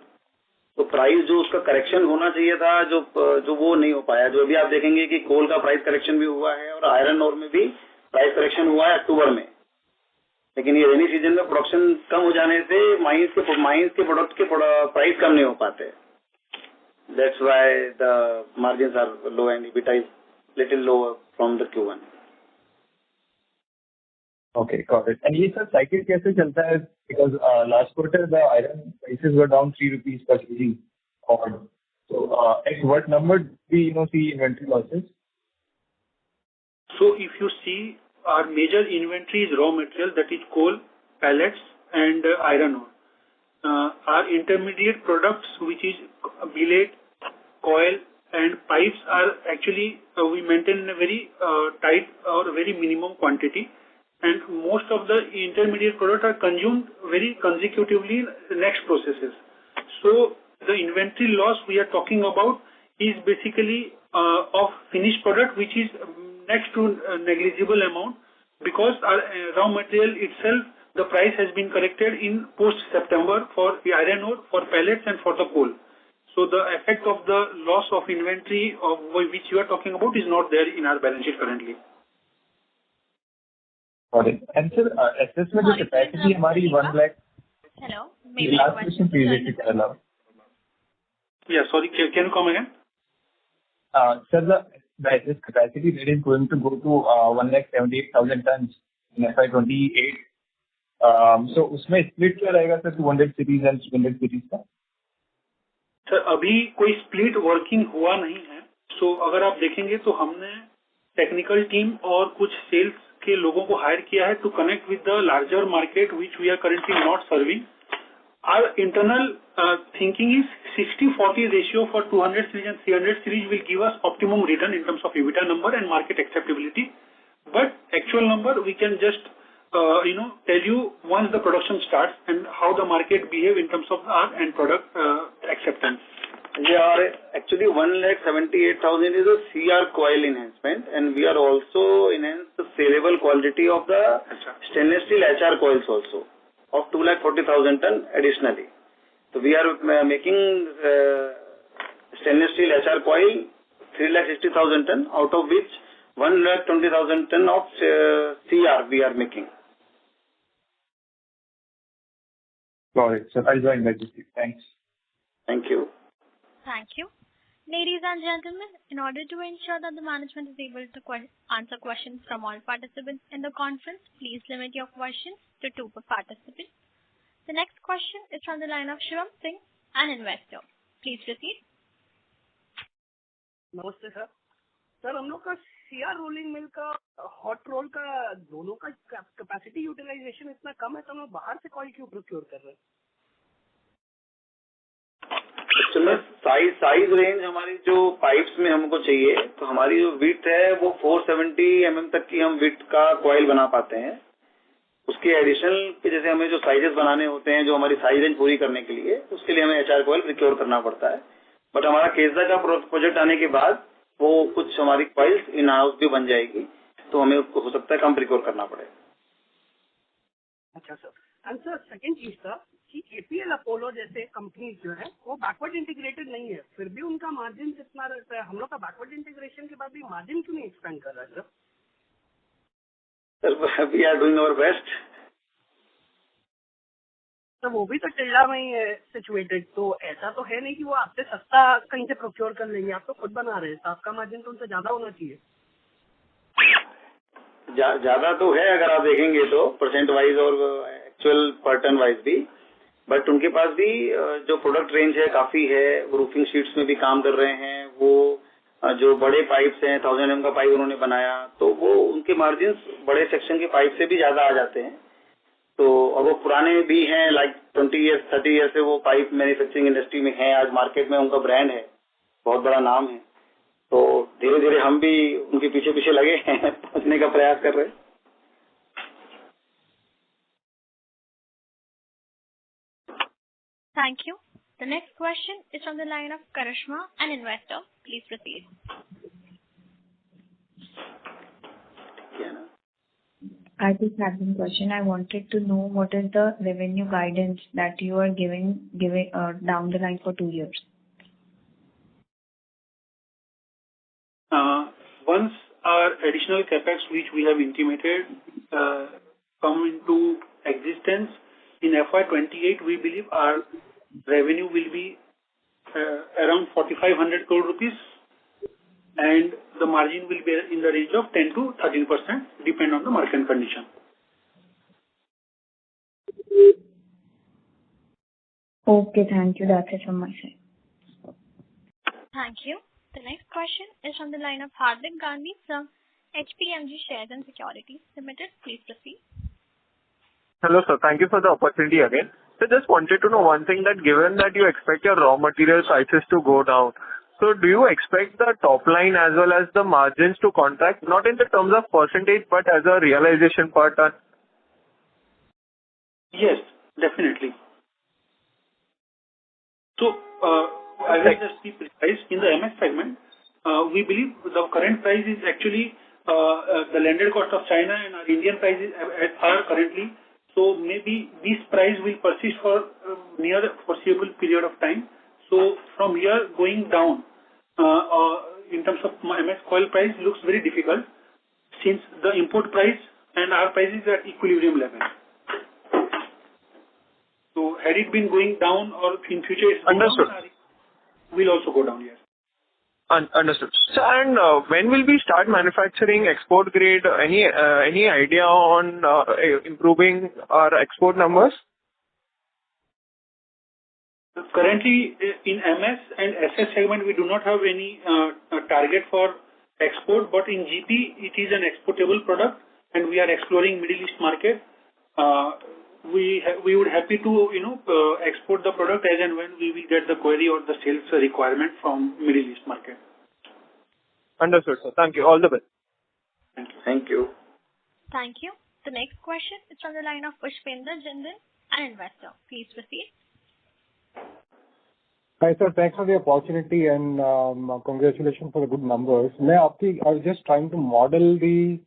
तो price जो उसका correction होना चाहिए था जो वो नहीं हो पाया। जो अभी आप देखेंगे कि कोल का प्राइस करेक्शन भी हुआ है और आयरन ओर में भी प्राइस करेक्शन हुआ है अक्टूबर में, लेकिन ये रेनी सीजन में प्रोडक्शन कम हो जाने से माइंस के प्रोडक्ट के प्राइस कम नहीं हो पाते। That's why the margins are low and EBITDA is little lower from the Q1. Okay, got it. And ये सर साइकिल कैसे चलता है? Because last quarter the iron prices were down 3 rupees per kg odd. So at what number do we see inventory losses? So if you see, our major inventory is raw material, that is coal, pellets, and iron ore. Our intermediate products, which is billet, coil, and pipes, are actually we maintain in a very tight or very minimum quantity, and most of the intermediate products are consumed very consecutively in the next processes. So the inventory loss we are talking about is basically of finished product, which is next to negligible amount, because our raw material itself, the price has been corrected in post-September for the iron ore, for pellets, and for the coal. So the effect of the loss of inventory of which you are talking about is not there in our balance sheet currently. Got it. And sir, assessment of capacity हमारी 1 lakh. Hello. Maybe last question please, if you can allow. Yeah, sorry, can you come again? Sir, this capacity that is going to go to 1,78,000 tons in FY28. So उसमें split क्या रहेगा sir 200 series and 300 series का? Sir अभी कोई split working हुआ नहीं है। सो अगर आप देखेंगे तो हमने टेक्निकल टीम और कुछ सेल्स के लोगों को हायर किया है to connect with the larger market which we are currently not serving. Our internal thinking is 60-40 ratio for 200 series and 300 series will give us optimum return in terms of EBITDA number and market acceptability, but actual number we can just tell you once the production starts and how the market behave in terms of our end product acceptance. Yeah, actually 1,78,000 is a CR coil enhancement, and we are also enhanced the saleable quality of the stainless steel HR coils also of 2,40,000 ton additionally. So we are making stainless steel HR coil 3,60,000 ton, out of which 1,20,000 ton of CR we are making. Got it. So I'll join that with you. Thanks. Thank you. Thank you. Ladies and gentlemen, in order to ensure that the management is able to answer questions from all participants in the conference, please limit your questions to 2 per participant. The next question is from the line of Shivam Singh, an investor. Please proceed. नमस्ते sir. Sir हम लोग का CR rolling mill का hot role का दोनों का capacity utilisation इतना कम है तो हम लोग बाहर से कॉइल क्यों प्रोक्योर कर रहे हैं? साइज रेंज हमारी जो पाइप्स में हमको चाहिए, तो हमारी जो विड्थ है वो 470 mm तक की हम विड्थ का कॉइल बना पाते हैं। उसके एडिशनल जैसे हमें जो साइजेस बनाने होते हैं, जो हमारी साइज रेंज पूरी करने के लिए, उसके लिए हमें HR कॉइल प्रोक्योर करना पड़ता है। बट हमारा केसदा का प्रोजेक्ट आने के बाद वो कुछ हमारी कॉइल्स इन हाउस भी बन जाएगी, तो हमें हो सकता है कम प्रोक्योर करना पड़े। अच्छा सर। एंड सर सेकंड चीज था कि APL अपोलो जैसे कंपनीज जो है वो बैकवर्ड इंटीग्रेटेड नहीं है, फिर भी उनका मार्जिन कितना रहता है? हम लोग का बैकवर्ड इंटीग्रेशन के बाद भी मार्जिन क्यों नहीं एक्सपेंड कर रहा है sir? Sir we are doing our best. तो वो भी तो टिल्डा में ही है सिचुएटेड, तो ऐसा तो है नहीं कि वो आपसे सस्ता कहीं से प्रोक्योर कर लेंगे। आप तो खुद बना रहे हैं, तो आपका मार्जिन तो उनसे ज्यादा होना चाहिए। ज्यादा तो है अगर आप देखेंगे तो परसेंट वाइज और एक्चुअल पर टन वाइज भी, बट उनके पास भी जो प्रोडक्ट रेंज है काफी है। वो रूफिंग शीट्स में भी काम कर रहे हैं। वो जो बड़े पाइप्स हैं 1000 mm का पाइप उन्होंने बनाया, तो वो उनके मार्जिन बड़े सेक्शन के पाइप से भी ज्यादा आ जाते हैं। तो अब वो पुराने भी हैं, लाइक 20 ईयर्स 30 ईयर्स से वो पाइप मैन्युफैक्चरिंग इंडस्ट्री में हैं। आज मार्केट में उनका ब्रांड है, बहुत बड़ा नाम है। तो धीरे धीरे हम भी उनके पीछे पीछे लगे हैं, पहुंचने का प्रयास कर रहे हैं। Thank you. The next question is from the line of Karishma, an investor. Please proceed. I just had one question. I wanted to know what is the revenue guidance that you are giving down the line for 2 years. Once our additional capex, which we have intimated, come into existence in FY28, we believe our revenue will be around 4,500 crore rupees, and the margin will be in the range of 10 to 13%, depend on the market condition. Okay, thank you. That's it from my side. Thank you. The next question is from the line of Hardik Gandhi from HPMG Shares and Securities Limited. Please proceed. Hello, sir. Thank you for the opportunity again. So just wanted to know one thing, that given that you expect your raw material prices to go down, so do you expect the top line as well as the margins to contract, not in the terms of percentage, but as a realization per ton? Yes, definitely. So, I will just be precise. In the MS segment, we believe the current price is actually the landed cost of China, and our Indian prices are currently. So maybe this price will persist for near the foreseeable period of time. So from here going down, in terms of MS coil price looks very difficult, since the import price and our price is at equilibrium level. So had it been going down, or in future it's Understood. Down, will also go down, yes. Understood. So, and when will we start manufacturing export grade? Any idea on improving our export numbers? Currently, in MS and SS segment, we do not have any target for export, but in GP, it is an exportable product, and we are exploring Middle East market. We would happy to export the product as and when we will get the query or the sales requirement from Middle East market. Understood, sir. Thank you. All the best. Thank you. Thank you. The next question is from the line of Pushpender Jindal, an investor. Please proceed. Hi, sir. Thanks for the opportunity and congratulations for the good numbers. I was just trying to model the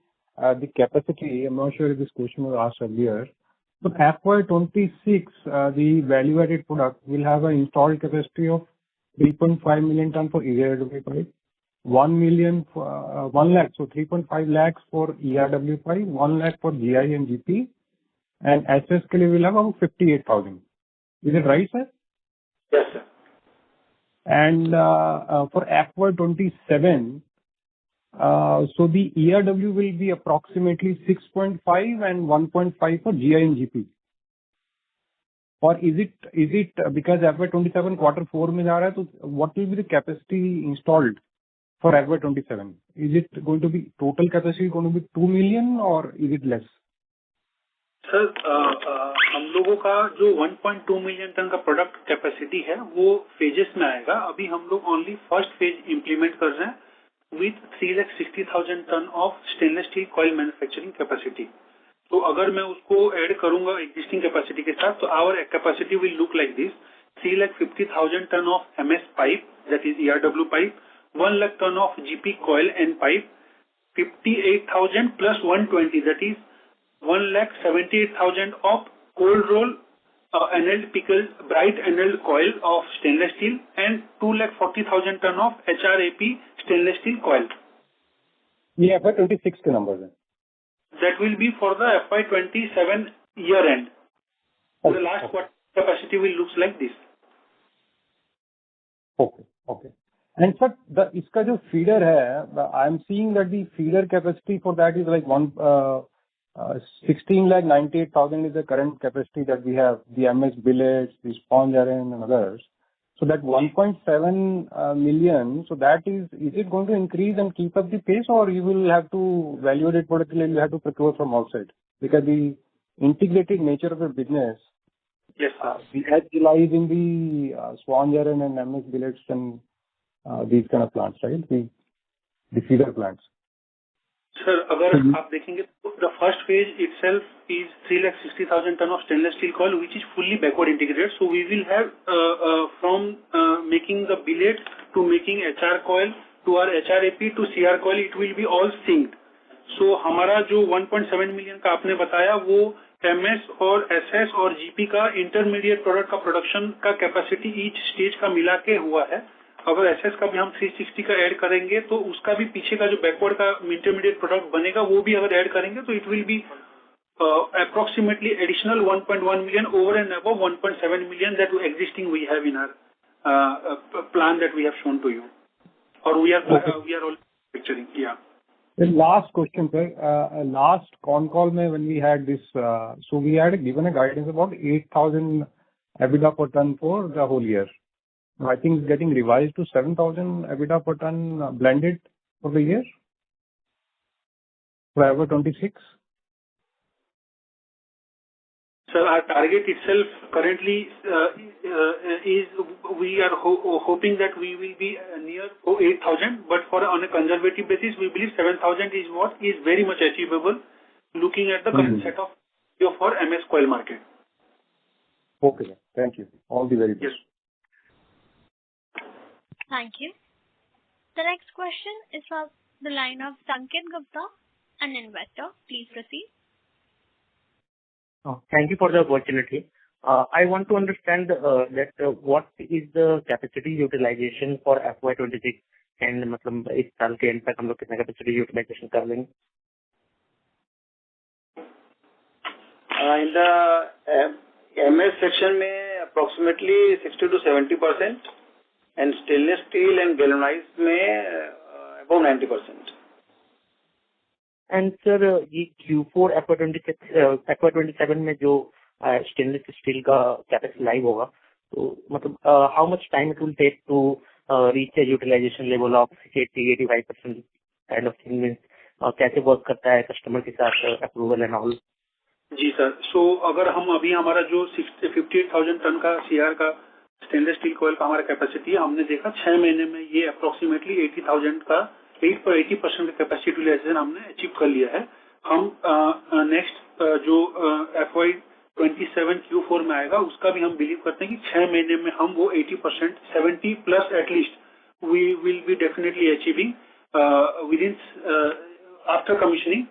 capacity. I'm not sure if this question was asked earlier. So FY26, the value-added product will have an installed capacity of 3.5 million ton for ERW pipe, 1 lakh, so 3.5 lakhs for ERW pipe, 1 lakh for GI and GP, and SS will have about 58,000. Is it right, sir? Yes, sir. And for FY27, so the ERW will be approximately 6.5 and 1.5 for GI and GP. Or is it because FY27 quarter 4 mein aa raha hai, so what will be the capacity installed for FY27? Is it going to be total capacity going to be 2 million or is it less? Sir हम लोगों का जो 1.2 million ton का product capacity है वो phases में आएगा. अभी हम लोग ओनली फर्स्ट फेज इंप्लीमेंट कर रहे हैं with 360,000 ton of stainless steel coil manufacturing capacity. तो अगर मैं उसको ऐड करूंगा एग्जिस्टिंग कैपेसिटी के साथ, तो our capacity will look like this: 350,000 ton of MS pipe, that is ERW pipe, 1 lakh ton of GP coil and pipe, 58,000 plus 120, that is 1,78,000 of cold roll annealed pickled bright annealed coil of stainless steel, and 2,40,000 ton of HRAP stainless steel coil. ये FY26 के numbers हैं. That will be for the FY27 year end. The last quarter capacity will looks like this. Okay. And sir, इसका जो feeder है, I am seeing that the feeder capacity for that is like 16,98,000 is the current capacity that we have, the MS billets, the sponge iron and others. So that 1.7 million, so that is it going to increase and keep up the pace, or you will have to value it particularly, you have to procure from outside? Because the integrated nature of the business, yes, sir. We had lies in the sponge iron and MS billets and these kind of plants, right? The feeder plants. Sir, अगर आप देखेंगे तो the first phase itself is 360,000 ton of stainless steel coil, which is fully backward integrated. So we will have from making the billet to making HR coil to our HRAP to CR coil, it will be all synced. सो हमारा जो 1.7 million का आपने बताया वो MS और SS और GP का intermediate product का प्रोडक्शन का कैपेसिटी ईच स्टेज का मिला के हुआ है। अगर एसएस का भी हम 360 का ऐड करेंगे तो उसका भी पीछे का जो बैकवर्ड का इंटरमीडिएट प्रोडक्ट बनेगा वो भी अगर ऐड करेंगे तो it will be approximately additional 1.1 million over and above 1.7 million that existing we have in our plan that we have shown to you, or we are all picturing. Yeah. The last question, sir. Last con call mein when we had this, so we had given a guidance about 8,000 EBITDA per ton for the whole year. Now, I think it's getting revised to 7,000 EBITDA per ton blended for the year for FY 26. Sir, our target itself currently is we are hoping that we will be near 8,000, but on a conservative basis, we believe 7,000 is what is very much achievable, looking at the current set of for MS coil market. Okay, sir. Thank you. All the very best. Yes. Thank you. The next question is from the line of Sanket Gupta, an investor. Please proceed. Thank you for the opportunity. I want to understand that what is the capacity utilization for FY26 and मतलब इस साल के and तक हम लोग कितना capacity utilization कर लेंगे? In the MS section में approximately 60 to 70% and stainless steel and galvanized में above 90%. एंड सर ये Q4 FY27 में जो स्टेनलेस स्टील का कैपेक्स लाइव होगा तो मतलब how much time it will take to reach a utilization level of 80-85% kind of thing means कैसे work करता है कस्टमर के साथ अप्रूवल एंड ऑल? जी सर, सो अगर हम अभी हमारा जो 58,000 टन का सीआर का स्टेनलेस स्टील कोयल का हमारा कैपेसिटी है, हमने देखा 6 महीने में ये अप्रोक्सीमेटली 80,000 का 80% का कैपेसिटी यूटिलाइजेशन हमने अचीव कर लिया है। हम नेक्स्ट जो FY27 Q4 में आएगा उसका भी हम बिलीव करते हैं कि 6 महीने में हम वो 80%, 70 plus at least we will be definitely achieving within after commissioning.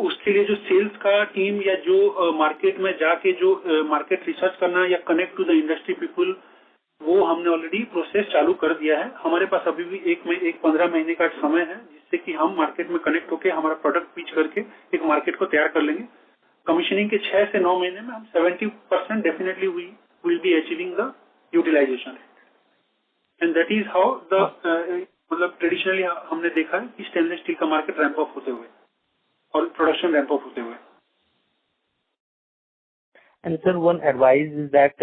उसके लिए जो सेल्स का टीम या जो मार्केट में जाके जो मार्केट रिसर्च करना या connect to the industry people, वो हमने ऑलरेडी प्रोसेस चालू कर दिया है। हमारे पास अभी भी एक 15 महीने का समय है जिससे कि हम मार्केट में कनेक्ट होकर हमारा प्रोडक्ट पिच करके एक मार्केट को तैयार कर लेंगे। कमीशनिंग के 6 से 9 महीने में हम 70% definitely we will be achieving the utilization and that is how the मतलब ट्रेडिशनली हमने देखा है कि स्टेनलेस स्टील का मार्केट रैंप अप होते हुए और प्रोडक्शन रैंप अप होते हुए। And sir one advice is that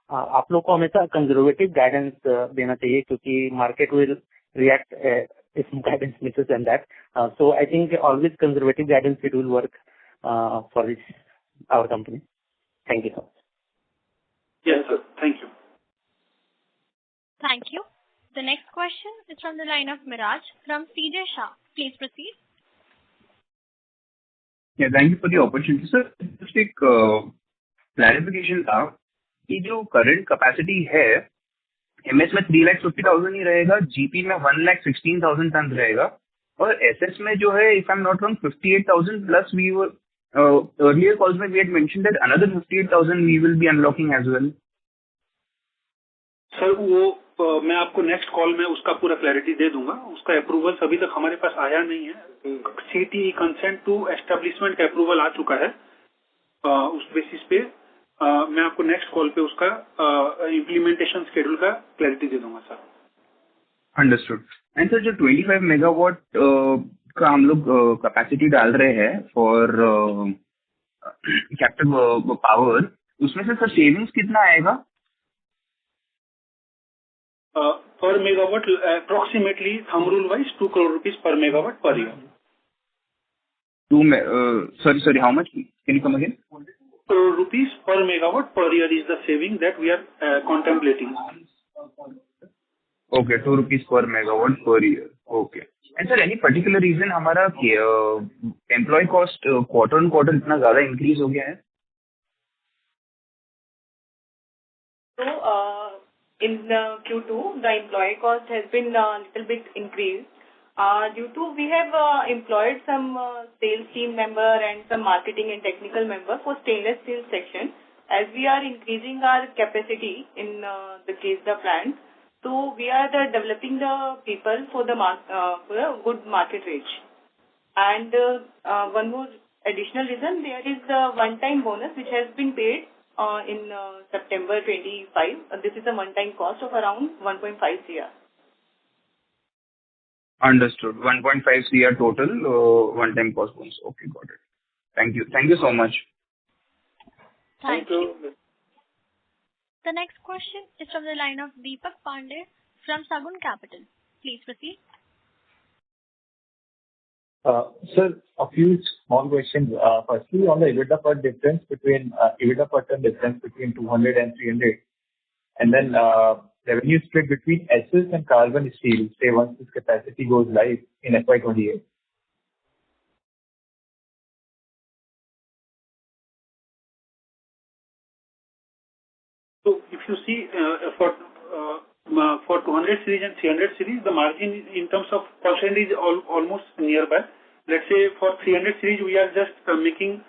आप लोग को हमेशा कंजर्वेटिव गाइडेंस देना चाहिए क्योंकि market will react if guidance misses and that, so I think always conservative guidance it will work for this our company. Thank you sir. Yes sir, thank you. Thank you. The next question is from the line of Miraj from CJ Shah. Please proceed. Yeah, thank you for the opportunity, sir. Just एक clarification था कि जो current capacity है MS में 3,50,000 ही रहेगा, GP में 1,16,000 ton रहेगा और एसएस में जो है if I am not wrong 58,000 plus we were earlier calls में we had mentioned that another 58,000 we will be unlocking as well. Sir वो मैं आपको नेक्स्ट कॉल में उसका पूरा क्लैरिटी दे दूंगा। उसका अप्रूवल अभी तक हमारे पास आया नहीं है। सीटी कंसेंट टू एस्टेब्लिशमेंट का अप्रूवल आ चुका है। उस बेसिस पे मैं आपको नेक्स्ट कॉल पे उसका इम्प्लीमेंटेशन शेड्यूल का क्लैरिटी दे दूंगा सर। अंडरस्टूड। एंड सर जो 25 मेगावाट का हम लोग कैपेसिटी डाल रहे हैं फॉर कैप्टिव पावर, उसमें से सर सेविंग्स कितना आएगा? पर megawatt approximately thumb rule wise 2 crore rupees per megawatt per year. Sorry, how much? Can you come again? Crore rupees per megawatt per year is the saving that we are contemplating. Okay, 2 rupees per megawatt per year. Okay. And sir, any particular reason हमारा employee cost quarter on quarter इतना ज़्यादा increase हो गया है? So, in Q2, the employee cost has been a little bit increased. Due to we have employed some sales team member and some marketing and technical member for stainless steel section, as we are increasing our capacity in the Kesda plant. So we are developing the people for the for a good market reach. And one more additional reason, there is a one-time bonus which has been paid in September 25. This is a one-time cost of around 1.5 CR. Understood. 1.5 CR total, one-time cost bonus. Okay, got it. Thank you. Thank you so much. Thank you. The next question is from the line of Deepak Pandey from Sagun Capital. Please proceed. Sir, a few small questions. Firstly, on the EBITDA per ton difference between 200 and 300, and then revenue split between SS and carbon steel, say once this capacity goes live in FY28. So if you see for 200 series and 300 series, the margin in terms of percentage is almost nearby. Let's say for 300 series, we are just making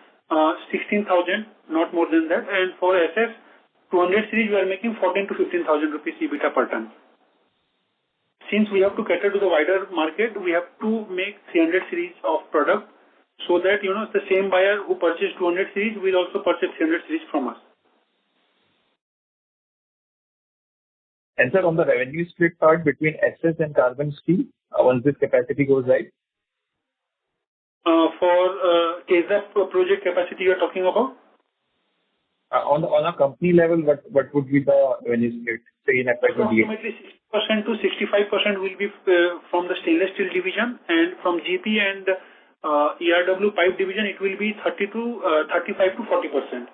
16,000, not more than that. And for SS 200 series, we are making 14 to 15,000 rupees EBITDA per ton. Since we have to cater to the wider market, we have to make 300 series of product so that, the same buyer who purchased 200 series will also purchase 300 series from us. And sir, on the revenue split part between SS and carbon steel, once this capacity goes live? For Kesda project capacity you are talking about? On a company level, what would be the revenue split, say in FY28? Approximately 60% to 65% will be from the stainless steel division, and from GP and ERW pipe division, it will be 35 to 40%.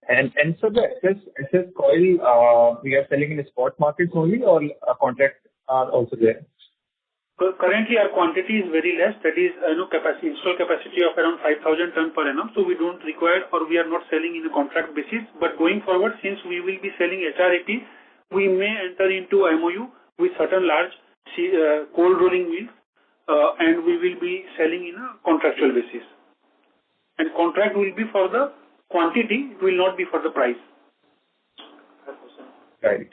And so the SS coil we are selling in the spot markets only, or contracts are also there? Currently, our quantity is very less. That is, installed capacity of around 5,000 ton per annum. So we don't require, or we are not selling in a contract basis. But going forward, since we will be selling HRAP, we may enter into MOU with certain large cold rolling mills, and we will be selling in a contractual basis. And contract will be for the quantity, it will not be for the price. Right.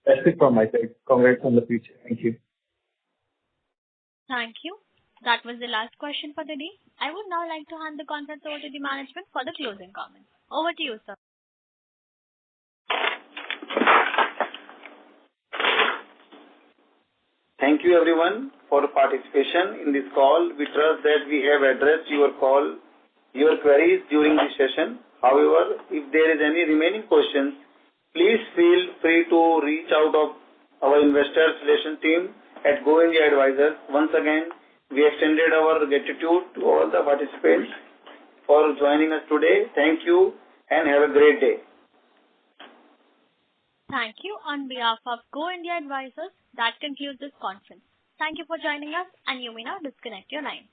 That's it from my side. Congrats on the future. Thank you. Thank you. That was the last question for the day. I would now like to hand the conference over to the management for the closing comments. Over to you, sir. Thank you everyone for participation in this call. We trust that we have addressed your queries during this session. However, if there is any remaining questions, please feel free to reach out of our investor relations team at Go India Advisors. Once again, we extended our gratitude to all the participants for joining us today. Thank you and have a great day. Thank you. On behalf of Go India Advisors, that concludes this conference. Thank you for joining us, and you may now disconnect your line.